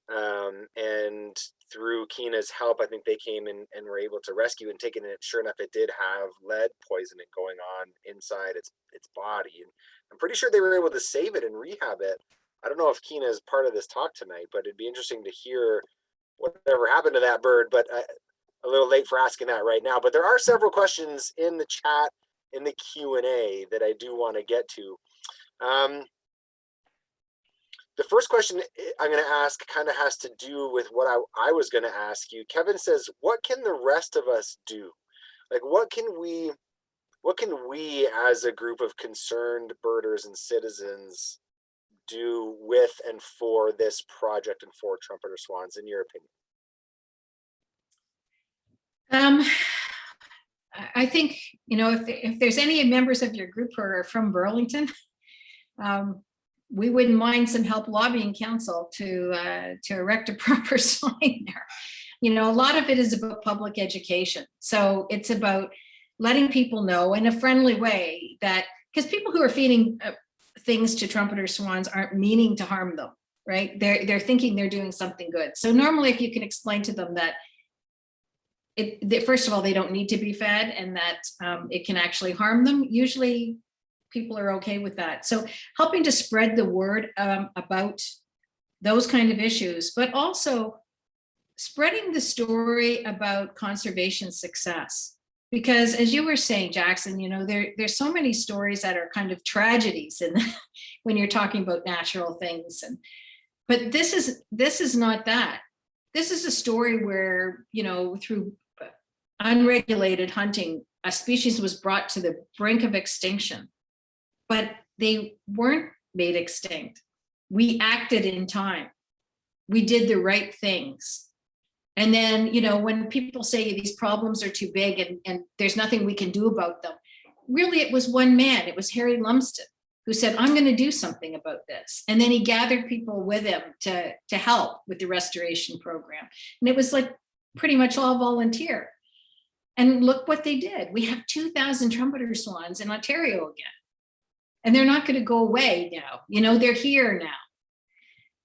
And through Keena's help, I think they came and were able to rescue and take it. And sure enough, it did have lead poisoning going on inside its body. And I'm pretty sure they were able to save it and rehab it. I don't know if Keena is part of this talk tonight, but it'd be interesting to hear whatever happened to that bird. But a little late for asking that right now. But there are several questions in the chat, in the Q&A, that I do want to get to. The first question I'm going to ask kind of has to do with what I was going to ask you. Kevin says, what can the rest of us do? Like, what can we as a group of concerned birders and citizens do with and for this project and for trumpeter swans, in your opinion? I think, if there's any members of your group who are from Burlington, we wouldn't mind some help lobbying council to erect a proper sign there. A lot of it is about public education. So it's about letting people know in a friendly way that, because people who are feeding things to trumpeter swans aren't meaning to harm them, right? They're thinking they're doing something good. So normally if you can explain to them that first of all, they don't need to be fed and that it can actually harm them, usually people are okay with that. So helping to spread the word about those kind of issues, but also spreading the story about conservation success. Because as you were saying, Jackson, there's so many stories that are kind of tragedies and when you're talking about natural things. But this is not that. This is a story where, through unregulated hunting, a species was brought to the brink of extinction, but they weren't made extinct. We acted in time. We did the right things. And then, when people say these problems are too big and there's nothing we can do about them, really it was one man, it was Harry Lumsden, who said, I'm going to do something about this. And then he gathered people with him to help with the restoration program. And it was like pretty much all volunteer. And look what they did. We have 2,000 trumpeter swans in Ontario again. And they're not going to go away now. They're here now.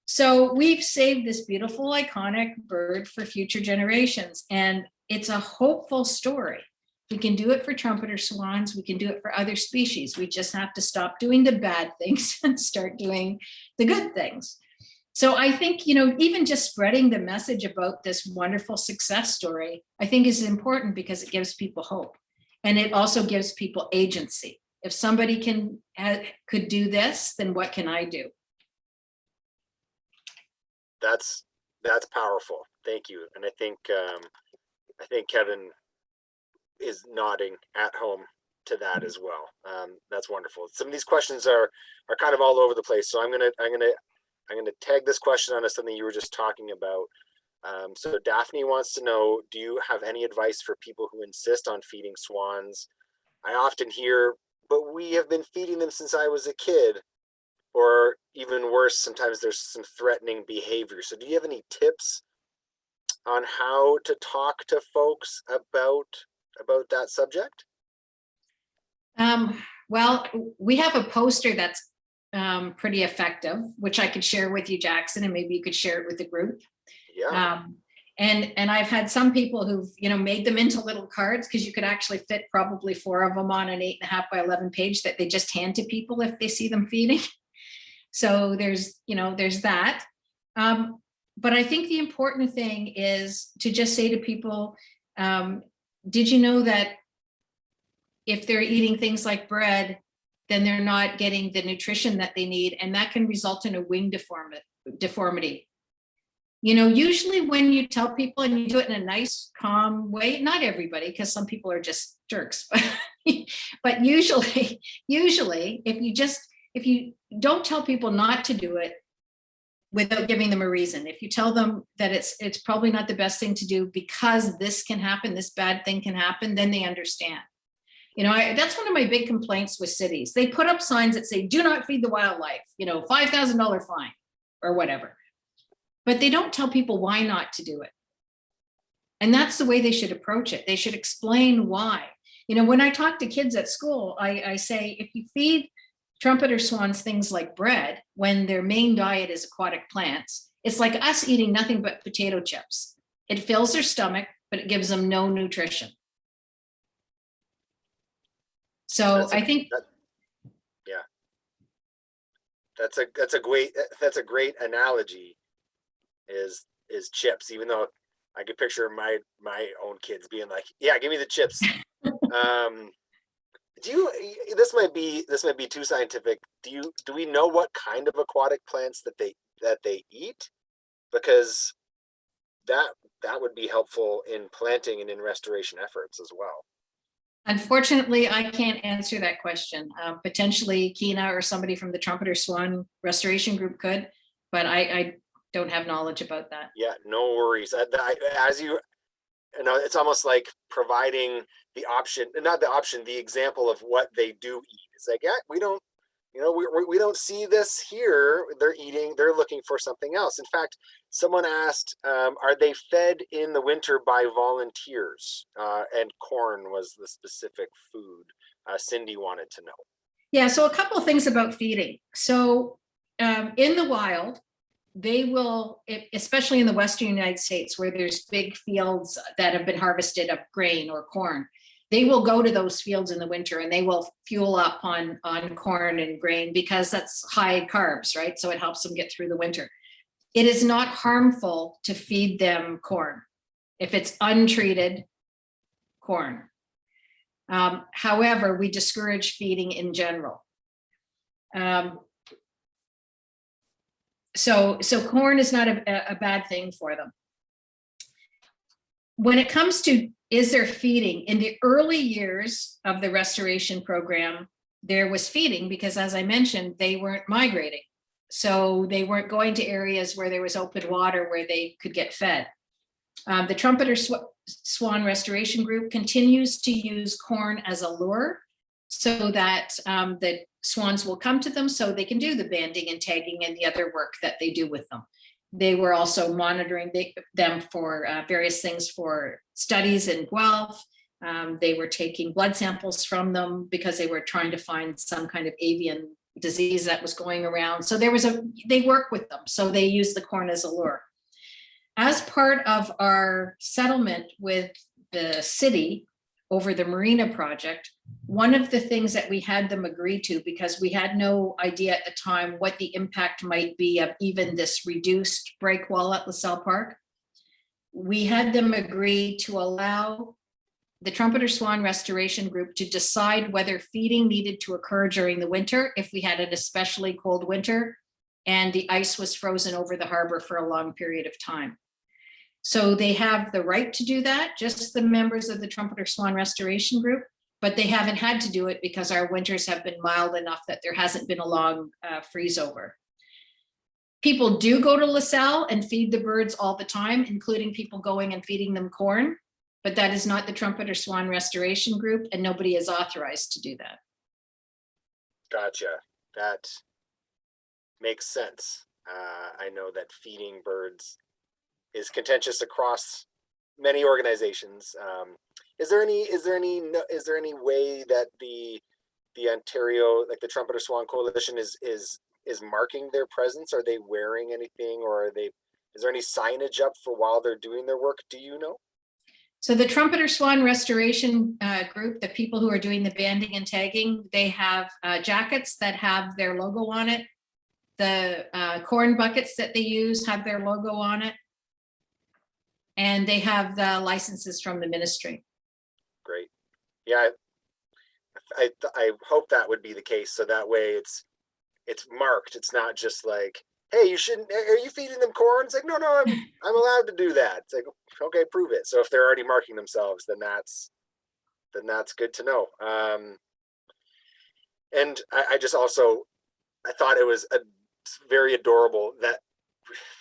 So we've saved this beautiful, iconic bird for future generations. And it's a hopeful story. We can do it for trumpeter swans. We can do it for other species. We just have to stop doing the bad things and start doing the good things. So I think, even just spreading the message about this wonderful success story, I think is important because it gives people hope. And it also gives people agency. If somebody could do this, then what can I do? That's powerful. Thank you. And I think Kevin is nodding at home to that as well. That's wonderful. Some of these questions are kind of all over the place. So I'm gonna tag this question onto something you were just talking about. So Daphne wants to know, do you have any advice for people who insist on feeding swans? I often hear, but we have been feeding them since I was a kid. Or even worse, sometimes there's some threatening behavior. So do you have any tips on how to talk to folks about that subject? Well, we have a poster that's pretty effective, which I could share with you, Jackson, and maybe you could share it with the group. Yeah. And I've had some people who've, made them into little cards, because you could actually fit probably 4 of them on an 8.5 by 11 page that they just hand to people if they see them feeding. So there's that. But I think the important thing is to just say to people, did you know that if they're eating things like bread, then they're not getting the nutrition that they need, and that can result in a wing deformity. Usually when you tell people and you do it in a nice, calm way, not everybody, because some people are just jerks, but usually if you don't tell people not to do it without giving them a reason, if you tell them that it's probably not the best thing to do because this can happen, this bad thing can happen, then they understand. That's one of my big complaints with cities. They put up signs that say, do not feed the wildlife, $5,000 fine or whatever. But they don't tell people why not to do it. And that's the way they should approach it. They should explain why. When I talk to kids at school, I say, if you feed trumpeter swans things like bread, when their main diet is aquatic plants, it's like us eating nothing but potato chips. It fills their stomach, but it gives them no nutrition. So I think, yeah, that's a great analogy. Is chips, even though I could picture my own kids being like, yeah, give me the chips. This might be too scientific. Do we know what kind of aquatic plants that they eat? Because that would be helpful in planting and in restoration efforts as well. unfortunately, I can't answer that question. Potentially Kina or somebody from the Trumpeter Swan Restoration Group could, but I don't have knowledge about that. Yeah, no worries. It's almost like providing the example of what they do eat. It's like, yeah, we don't see this here. They're looking for something else. In fact, someone asked, are they fed in the winter by volunteers? And corn was the specific food Cindy wanted to know. Yeah, so a couple of things about feeding. So in the wild, they will, especially in the Western United States, where there's big fields that have been harvested of grain or corn, they will go to those fields in the winter and they will fuel up on corn and grain because that's high carbs, right? So it helps them get through the winter. It is not harmful to feed them corn if it's untreated corn. However, we discourage feeding in general. So corn is not a bad thing for them. When it comes to, is there feeding? In the early years of the restoration program, there was feeding because, as I mentioned, they weren't migrating. So they weren't going to areas where there was open water where they could get fed. The Trumpeter Swan Restoration Group continues to use corn as a lure so that the swans will come to them so they can do the banding and tagging and the other work that they do with them. They were also monitoring them for various things for studies in Guelph. They were taking blood samples from them because they were trying to find some kind of avian disease that was going around. So they work with them. So they use the corn as a lure. As part of our settlement with the city over the marina project, one of the things that we had them agree to, because we had no idea at the time what the impact might be of even this reduced break wall at LaSalle Park, we had them agree to allow the Trumpeter Swan Restoration Group to decide whether feeding needed to occur during the winter if we had an especially cold winter and the ice was frozen over the harbor for a long period of time. So they have the right to do that, just the members of the Trumpeter Swan Restoration Group, but they haven't had to do it because our winters have been mild enough that there hasn't been a long freeze over. People do go to LaSalle and feed the birds all the time, including people going and feeding them corn, but that is not the Trumpeter Swan Restoration Group and nobody is authorized to do that. Gotcha. That makes sense. I know that feeding birds is contentious across many organizations. Is there any way that the Ontario, like the Trumpeter Swan Coalition, is marking their presence? Are they wearing anything, or are they Is there any signage up for while they're doing their work? Do you know? So the Trumpeter Swan Restoration Group, the people who are doing the banding and tagging, they have jackets that have their logo on it. The corn buckets that they use have their logo on it. And they have the licenses from the ministry. Great. Yeah, I hope that would be the case. So that way it's marked. It's not just like, hey, you shouldn't, are you feeding them corn? It's like, no, I'm allowed to do that. It's like, okay, prove it. So if they're already marking themselves, then that's good to know. And I just also, I thought it was very adorable, that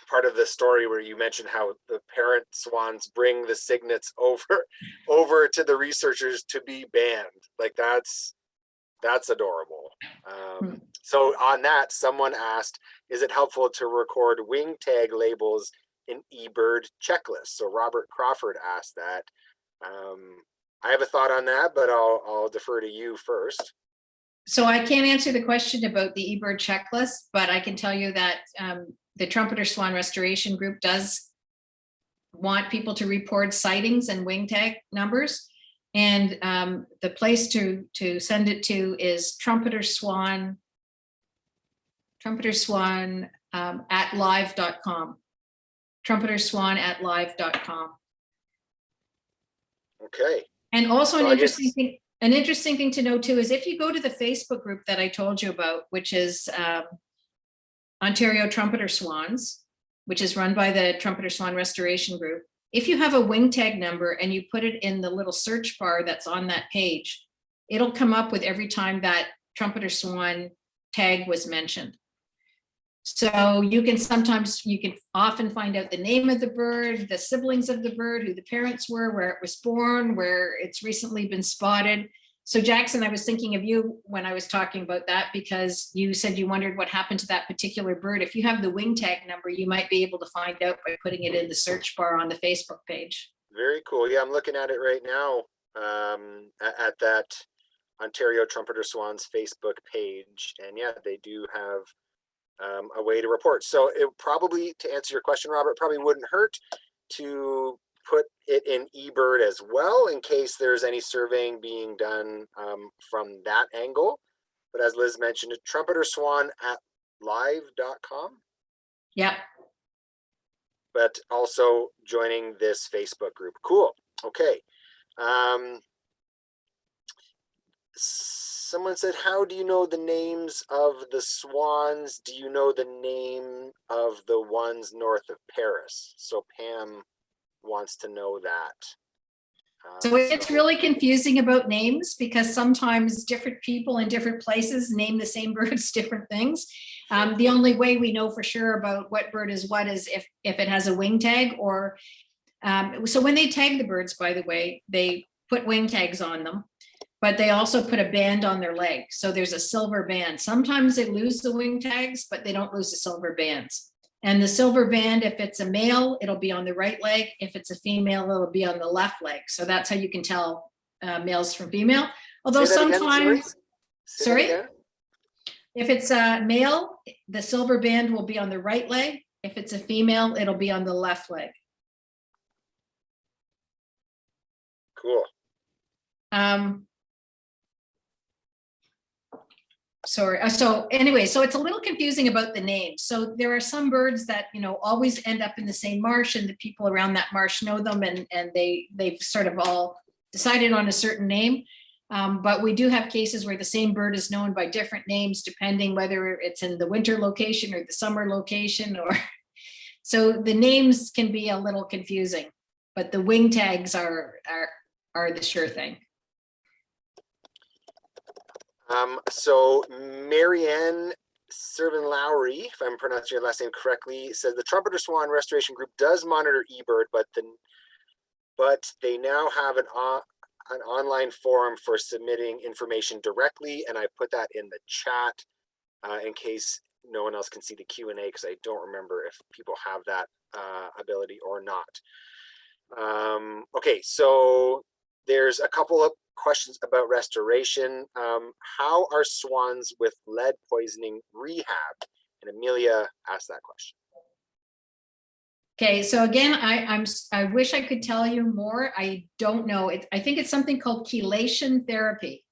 part of the story where you mentioned how the parent swans bring the cygnets over to the researchers to be banned. Like that's adorable. So on that, someone asked, is it helpful to record wing tag labels in eBird checklist? So Robert Crawford asked that. I have a thought on that, but I'll defer to you first. So I can't answer the question about the eBird checklist, but I can tell you that the Trumpeter Swan Restoration Group does want people to report sightings and wing tag numbers. And the place to send it to is Trumpeter Swan at live.com. Trumpeter Swan at live.com. Okay. And also an interesting thing to know too is if you go to the Facebook group that I told you about, which is Ontario Trumpeter Swans, which is run by the Trumpeter Swan Restoration Group. If you have a wing tag number and you put it in the little search bar that's on that page, it'll come up with every time that Trumpeter Swan tag was mentioned. So you can often find out the name of the bird, the siblings of the bird, who the parents were, where it was born, where it's recently been spotted. So Jackson, I was thinking of you when I was talking about that, because you said you wondered what happened to that particular bird. If you have the wing tag number, you might be able to find out by putting it in the search bar on the Facebook page. Very cool. Yeah, I'm looking at it right now at that Ontario Trumpeter Swans Facebook page. And yeah, they do have a way to report. So it probably, to answer your question, Robert, probably wouldn't hurt to put it in eBird as well, in case there's any surveying being done from that angle. But as Liz mentioned, Trumpeter Swan at live.com. Yeah. But also joining this Facebook group. Cool. Okay. Someone said, how do you know the names of the swans? Do you know the name of the ones north of Paris? So Pam wants to know that. So it's really confusing about names, because sometimes different people in different places name the same birds different things. The only way we know for sure about what bird is what is if it has a wing tag, or so when they tag the birds, by the way, they put wing tags on them, but they also put a band on their leg. So there's a silver band. Sometimes they lose the wing tags, but they don't lose the silver bands. And the silver band, if it's a male, it'll be on the right leg. If it's a female, it'll be on the left leg. So that's how you can tell males from female. Although sometimes, sorry, if it's a male, the silver band will be on the right leg. If it's a female, it'll be on the left leg. Cool. Sorry. So anyway, so it's a little confusing about the names. So there are some birds that, always end up in the same marsh, and the people around that marsh know them, and they've sort of all decided on a certain name. But we do have cases where the same bird is known by different names, depending whether it's in the winter location or the summer location, or so the names can be a little confusing, but the wing tags are the sure thing. So Marianne Servin Lowry, if I'm pronouncing your last name correctly, says the Trumpeter Swan Restoration Group does monitor eBird, but they now have an online forum for submitting information directly, and I put that in the chat in case no one else can see the Q&A, because I don't remember if people have that ability or not. Okay, so there's a couple of questions about restoration. How are swans with lead poisoning rehabbed? And Amelia asked that question. Okay, so again, I wish I could tell you more. I don't know. I think it's something called chelation therapy.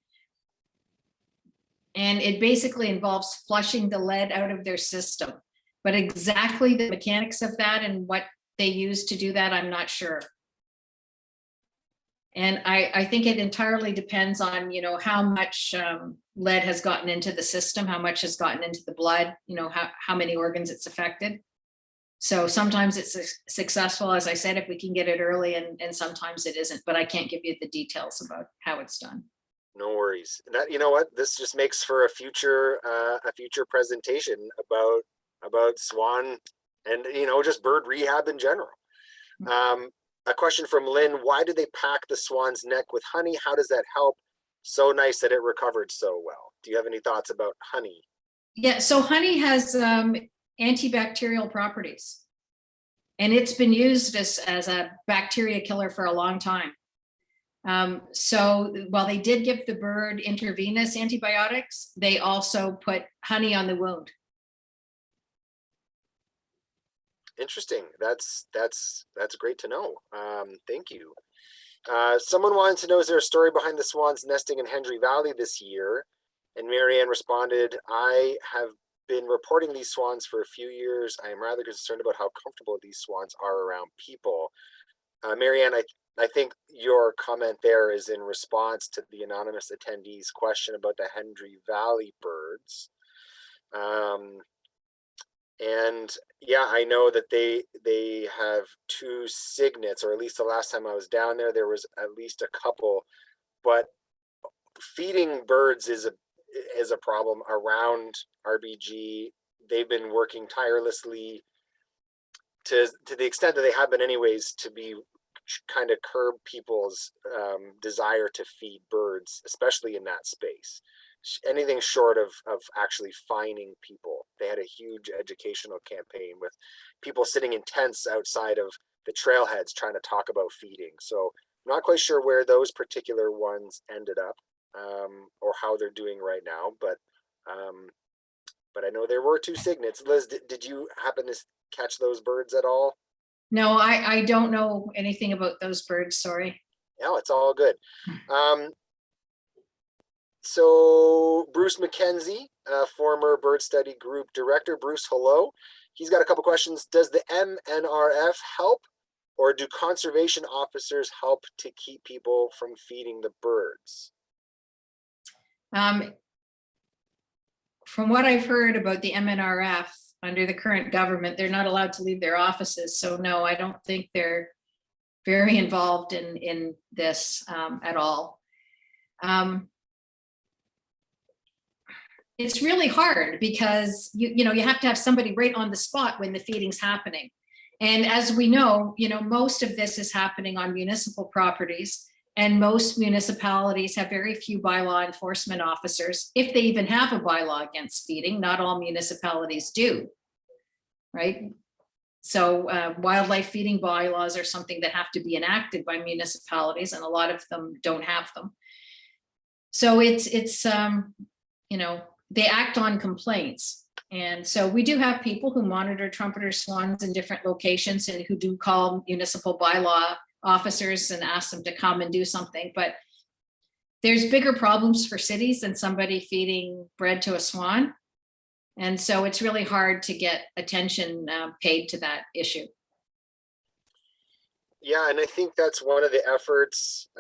And it basically involves flushing the lead out of their system. But exactly the mechanics of that and what they use to do that, I'm not sure. And I think it entirely depends on, how much lead has gotten into the system, how much has gotten into the blood, how many organs it's affected. So sometimes it's successful, as I said, if we can get it early, and sometimes it isn't, but I can't give you the details about how it's done. No worries. That, you know what, this just makes for a future presentation about swan and just bird rehab in general. A question from Lynn: why do they pack the swan's neck with honey? How does that help? So nice that it recovered so well. Do you have any thoughts about honey? Yeah, so honey has antibacterial properties, and it's been used as a bacteria killer for a long time. So while they did give the bird intravenous antibiotics, they also put honey on the wound. Interesting. That's great to know. Thank you. Someone wanted to know, is there a story behind the swans nesting in Hendry Valley this year? And Marianne responded, I have been reporting these swans for a few years. I am rather concerned about how comfortable these swans are around people. Marianne, I think your comment there is in response to the anonymous attendee's question about the Hendry Valley birds. And yeah, I know that they have two cygnets, or at least the last time I was down there, there was at least a couple. But feeding birds is a problem around RBG. They've been working tirelessly to the extent that they have been anyways, to be kind of curb people's desire to feed birds, especially in that space. Anything short of actually fining people. They had a huge educational campaign with people sitting in tents outside of the trailheads trying to talk about feeding. So I'm not quite sure where those particular ones ended up, or how they're doing right now, but I know there were two cygnets. Liz, did you happen to catch those birds at all? No, I don't know anything about those birds, sorry. No, it's all good. So Bruce McKenzie, former bird study group director. Bruce, hello. He's got a couple questions. Does the MNRF help, or do conservation officers help to keep people from feeding the birds? From what I've heard about the MNRF, under the current government, they're not allowed to leave their offices. So no, I don't think they're very involved in this at all. It's really hard because you have to have somebody right on the spot when the feeding's happening. And as we know, most of this is happening on municipal properties, and most municipalities have very few bylaw enforcement officers, if they even have a bylaw against feeding. Not all municipalities do, right? So wildlife feeding bylaws are something that have to be enacted by municipalities, and a lot of them don't have them. So it's they act on complaints. And so we do have people who monitor trumpeter swans in different locations and who do call municipal bylaw officers and ask them to come and do something. But there's bigger problems for cities than somebody feeding bread to a swan. And so it's really hard to get attention paid to that issue. Yeah, and I think that's one of the efforts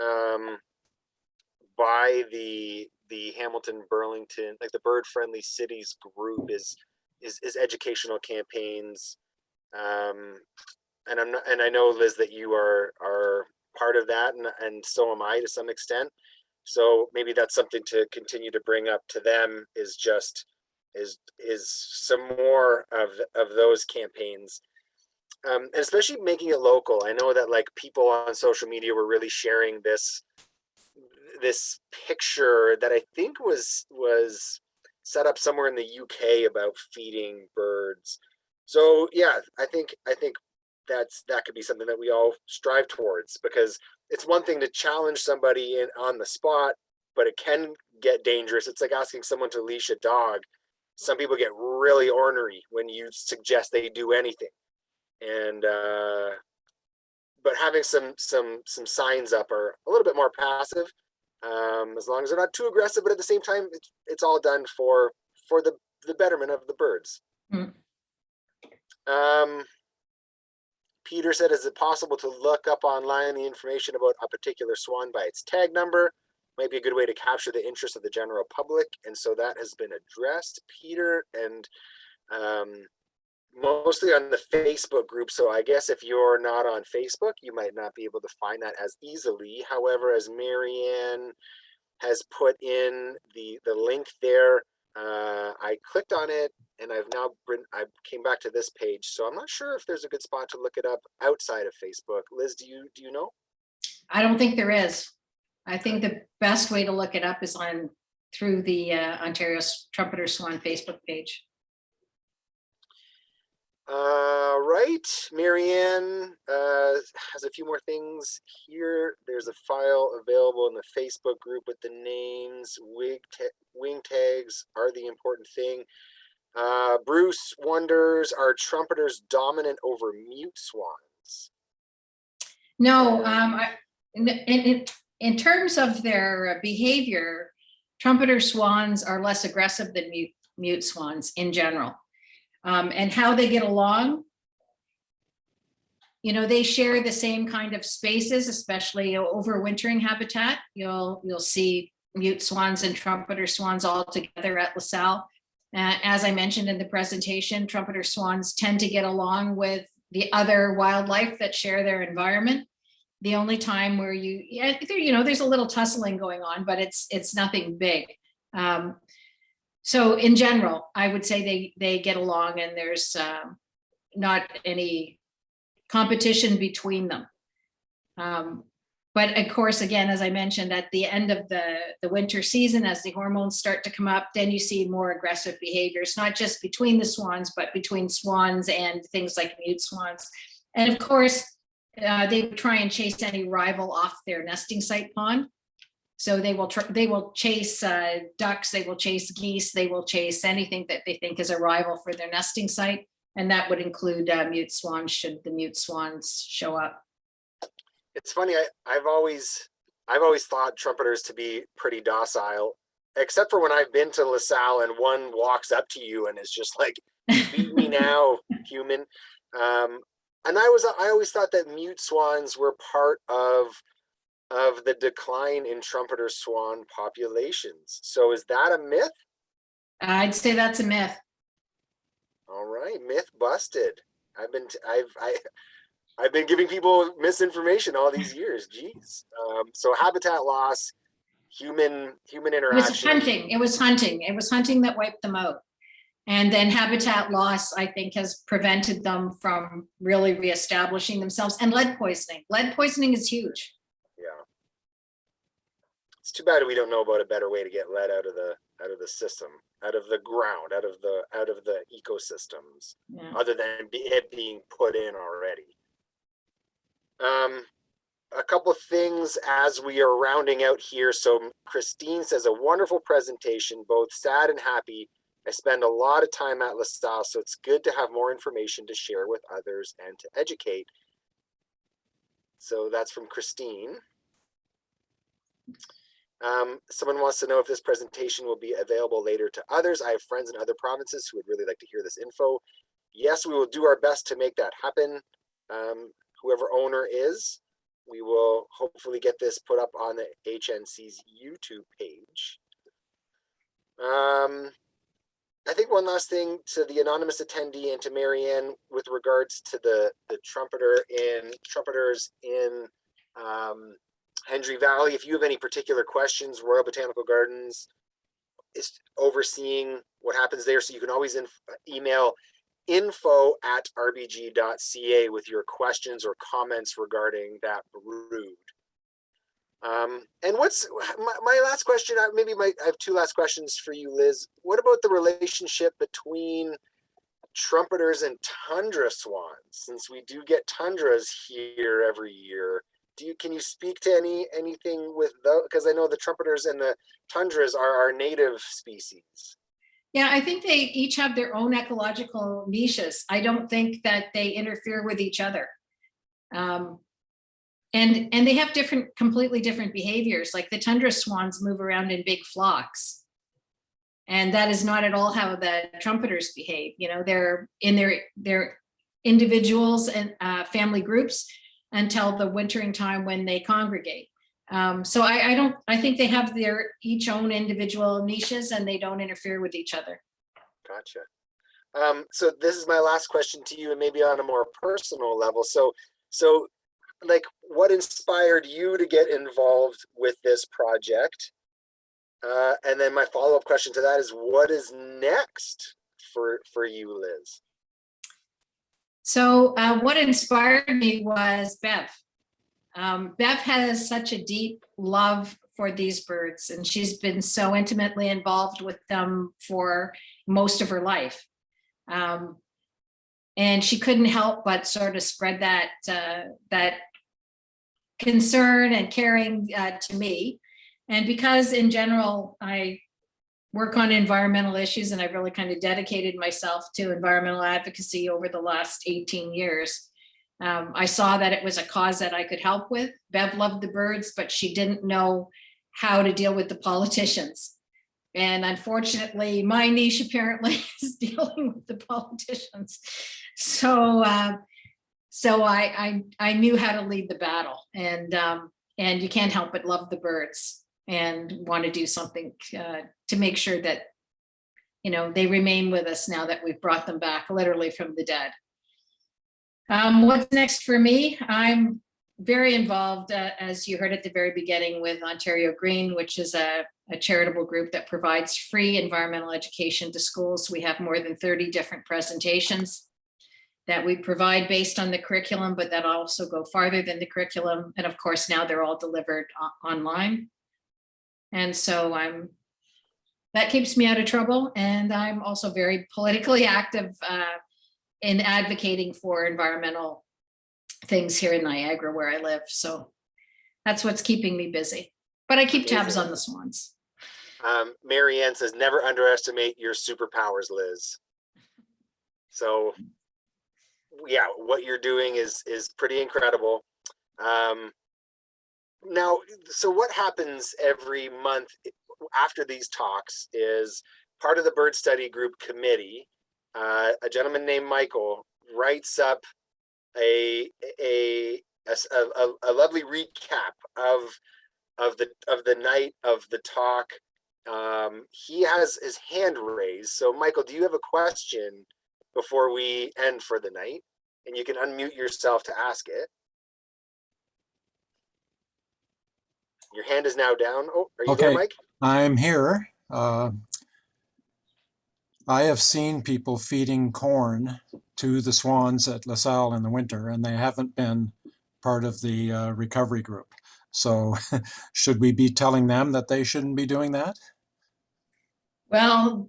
by the Hamilton Burlington, like the Bird Friendly Cities group, is educational campaigns. And I know, Liz, that you are part of that, and so am I to some extent. So maybe that's something to continue to bring up to them, is some more of those campaigns, and especially making it local. I know that like people on social media were really sharing this picture that I think was set up somewhere in the UK about feeding birds. So yeah, I think that could be something that we all strive towards, because it's one thing to challenge somebody on the spot, but it can get dangerous. It's like asking someone to leash a dog. Some people get really ornery when you suggest they do anything. and but having some signs up are a little bit more passive, as long as they're not too aggressive. But at the same time, it's all done for the betterment of the birds. Mm. Peter said, is it possible to look up online the information about a particular swan by its tag number? Might be a good way to capture the interest of the general public. And so that has been addressed, Peter, and mostly on the Facebook group. So I guess if you're not on Facebook, you might not be able to find that as easily. However, as Marianne has put in the link there, I clicked on it, and I came back to this page. So I'm not sure if there's a good spot to look it up outside of Facebook. Liz, do you know? I don't think there is. I think the best way to look it up is through the Ontario Trumpeter Swan Facebook page. Right, Marianne has a few more things here. There's a file available in the Facebook group with the names. Wing tags are the important thing. Bruce wonders, are trumpeters dominant over mute swans? No, in terms of their behavior, trumpeter swans are less aggressive than mute swans in general. And how they get along, they share the same kind of spaces, especially overwintering habitat. You'll see mute swans and trumpeter swans all together at LaSalle. As I mentioned in the presentation, trumpeter swans tend to get along with the other wildlife that share their environment. The only time where there's a little tussling going on, but it's nothing big. So in general, I would say they get along, and there's not any competition between them. But of course, again, as I mentioned, at the end of the winter season, as the hormones start to come up, then you see more aggressive behaviors, not just between the swans, but between swans and things like mute swans. And of course, they try and chase any rival off their nesting site pond. So they will chase ducks, they will chase geese, they will chase anything that they think is a rival for their nesting site. And that would include mute swans, should the mute swans show up. It's funny, I've always thought trumpeters to be pretty docile, except for when I've been to LaSalle and one walks up to you and is just like, feed me now, human. And I always thought that mute swans were part of the decline in trumpeter swan populations. So is that a myth? I'd say that's a myth. All right, myth busted. I've been giving people misinformation all these years. Geez. So habitat loss, human interaction. It was hunting that wiped them out. And then habitat loss, I think, has prevented them from really reestablishing themselves. And lead poisoning. Lead poisoning is huge. Yeah. It's too bad we don't know about a better way to get lead out of the system, out of the ground, out of the ecosystems, other than it being put in already. A couple of things as we are rounding out here. So Christine says, a wonderful presentation, both sad and happy. I spend a lot of time at LaSalle, so it's good to have more information to share with others and to educate. So that's from Christine. Someone wants to know if this presentation will be available later to others. I have friends in other provinces who would really like to hear this info. Yes, we will do our best to make that happen. Whoever owner is, we will hopefully get this put up on the HNC's YouTube page. I think one last thing to the anonymous attendee and to Marianne with regards to the trumpeters in Hendry Valley. If you have any particular questions, Royal Botanical Gardens is overseeing what happens there, so you can always email info@rbg.ca with your questions or comments regarding that brood. And what's my last question? I have two last questions for you, Liz. What about the relationship between trumpeters and tundra swans? Since we do get tundras here every year, can you speak to anything with those? Because I know the trumpeters and the tundras are our native species. Yeah, I think they each have their own ecological niches. I don't think that they interfere with each other. Um, and they have completely different behaviors. Like the tundra swans move around in big flocks. And that is not at all how the trumpeters behave. You know, they're in their individuals and family groups until the wintering time when they congregate. So I think they have their each own individual niches and they don't interfere with each other. Gotcha. So this is my last question to you, and maybe on a more personal level. So like, what inspired you to get involved with this project? And then my follow-up question to that is, what is next for you, Liz? So what inspired me was Bev. Bev has such a deep love for these birds, and she's been so intimately involved with them for most of her life. And she couldn't help but sort of spread that concern and caring to me. And because in general, I work on environmental issues and I've really kind of dedicated myself to environmental advocacy over the last 18 years. I saw that it was a cause that I could help with. Bev loved the birds, but she didn't know how to deal with the politicians. And unfortunately, my niche apparently is dealing with the politicians. So I knew how to lead the battle, and you can't help but love the birds and want to do something to make sure that, you know, they remain with us now that we've brought them back literally from the dead. What's next for me? I'm very involved, as you heard at the very beginning, with Ontario Green, which is a charitable group that provides free environmental education to schools. We have more than 30 different presentations that we provide based on the curriculum, but that also go farther than the curriculum. And of course, now they're all delivered online. And so that keeps me out of trouble. And I'm also very politically active in advocating for environmental things here in Niagara where I live. So that's what's keeping me busy. But I keep tabs on the swans. Marianne says, never underestimate your superpowers, Liz. So yeah, what you're doing is pretty incredible. Now, so what happens every month after these talks is part of the bird study group committee, a gentleman named Michael writes up a lovely recap of the night of the talk. He has his hand raised. So Michael, do you have a question before we end for the night? And you can unmute yourself to ask it. Your hand is now down. Oh, are you there, Mike? I'm here. I have seen people feeding corn to the swans at LaSalle in the winter, and they haven't been part of the recovery group. So should we be telling them that they shouldn't be doing that? Well,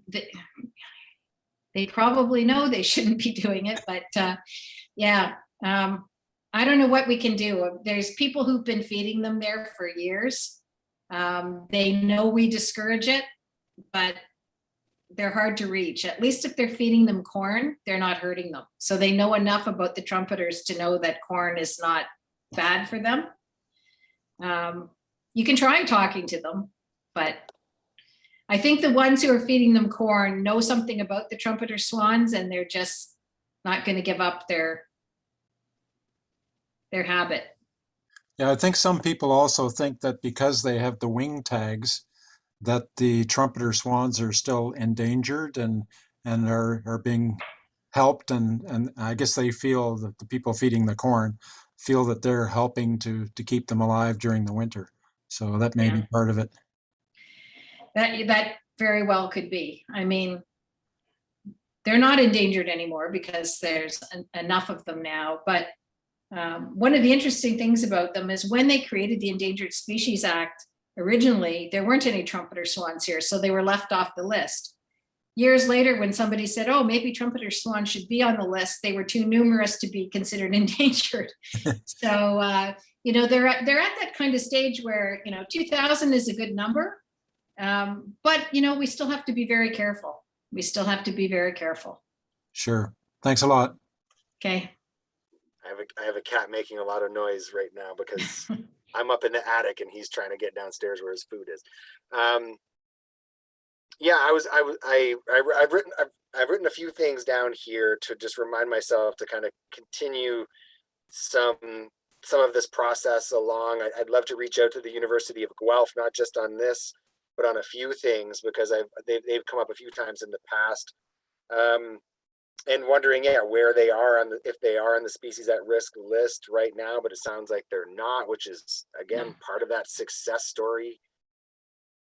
they probably know they shouldn't be doing it, but yeah, I don't know what we can do. There's people who've been feeding them there for years. They know we discourage it, but they're hard to reach. At least if they're feeding them corn, they're not hurting them. So they know enough about the trumpeters to know that corn is not bad for them. You can try talking to them, but I think the ones who are feeding them corn know something about the trumpeter swans, and they're just not going to give up their habit. Yeah, I think some people also think that because they have the wing tags, that the trumpeter swans are still endangered and are being helped, and I guess they feel that the people feeding the corn feel that they're helping to keep them alive during the winter. So that may be part of it. That very well could be. I mean, they're not endangered anymore because there's enough of them now. But one of the interesting things about them is when they created the Endangered Species Act, originally, there weren't any trumpeter swans here, so they were left off the list. Years later, when somebody said, oh, maybe trumpeter swans should be on the list, they were too numerous to be considered endangered. So, you know, they're at that kind of stage where, you know, 2,000 is a good number. But, you know, we still have to be very careful. We still have to be very careful. Sure. Thanks a lot. Okay. I have a cat making a lot of noise right now because I'm up in the attic and he's trying to get downstairs where his food is. Yeah, I've written a few things down here to just remind myself to kind of continue some of this process along. I'd love to reach out to the University of Guelph, not just on this, but on a few things, because they've come up a few times in the past. And wondering, yeah, where they are on if they are on the species at risk list right now, but it sounds like they're not, which is again part of that success story.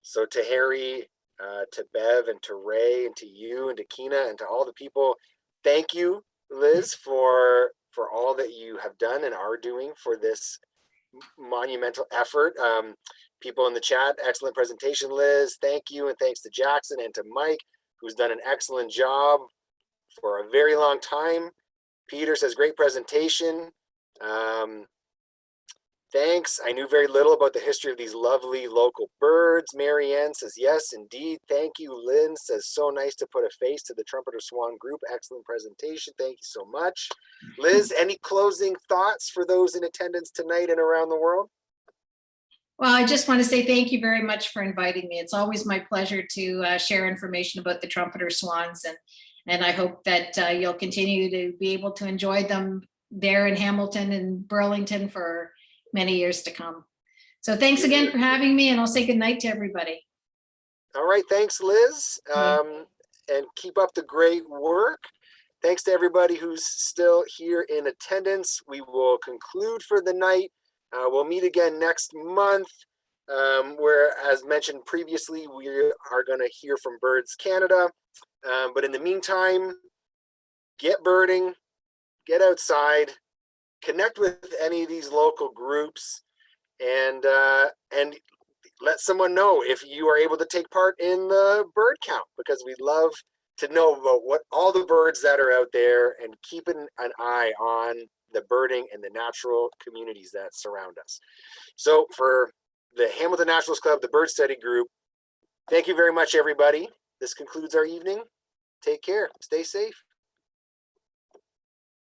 So to Harry, to Bev, and to Ray, and to you, and to Kina, and to all the people, thank you, Liz, for all that you have done and are doing for this monumental effort. People in the chat, excellent presentation, Liz. Thank you, and thanks to Jackson and to Mike, who's done an excellent job for a very long time. Peter says, great presentation. Thanks. I knew very little about the history of these lovely local birds. Marianne says, yes, indeed. Thank you. Lynn says, so nice to put a face to the Trumpeter Swan group. Excellent presentation. Thank you so much. Liz, any closing thoughts for those in attendance tonight and around the world? Well, I just want to say thank you very much for inviting me. It's always my pleasure to share information about the Trumpeter Swans, and I hope that you'll continue to be able to enjoy them there in Hamilton and Burlington for many years to come. So thanks again for having me, and I'll say good night to everybody. All right, thanks, Liz. And keep up the great work. Thanks to everybody who's still here in attendance. We will conclude for the night. We'll meet again next month, where, as mentioned previously, we are going to hear from Birds Canada. But in the meantime, get birding, get outside, connect with any of these local groups, and let someone know if you are able to take part in the bird count, because we'd love to know about what all the birds that are out there, and keeping an eye on the birding and the natural communities that surround us. So for the Hamilton Naturalist Club, the Bird Study Group, thank you very much, everybody. This concludes our evening. Take care. Stay safe.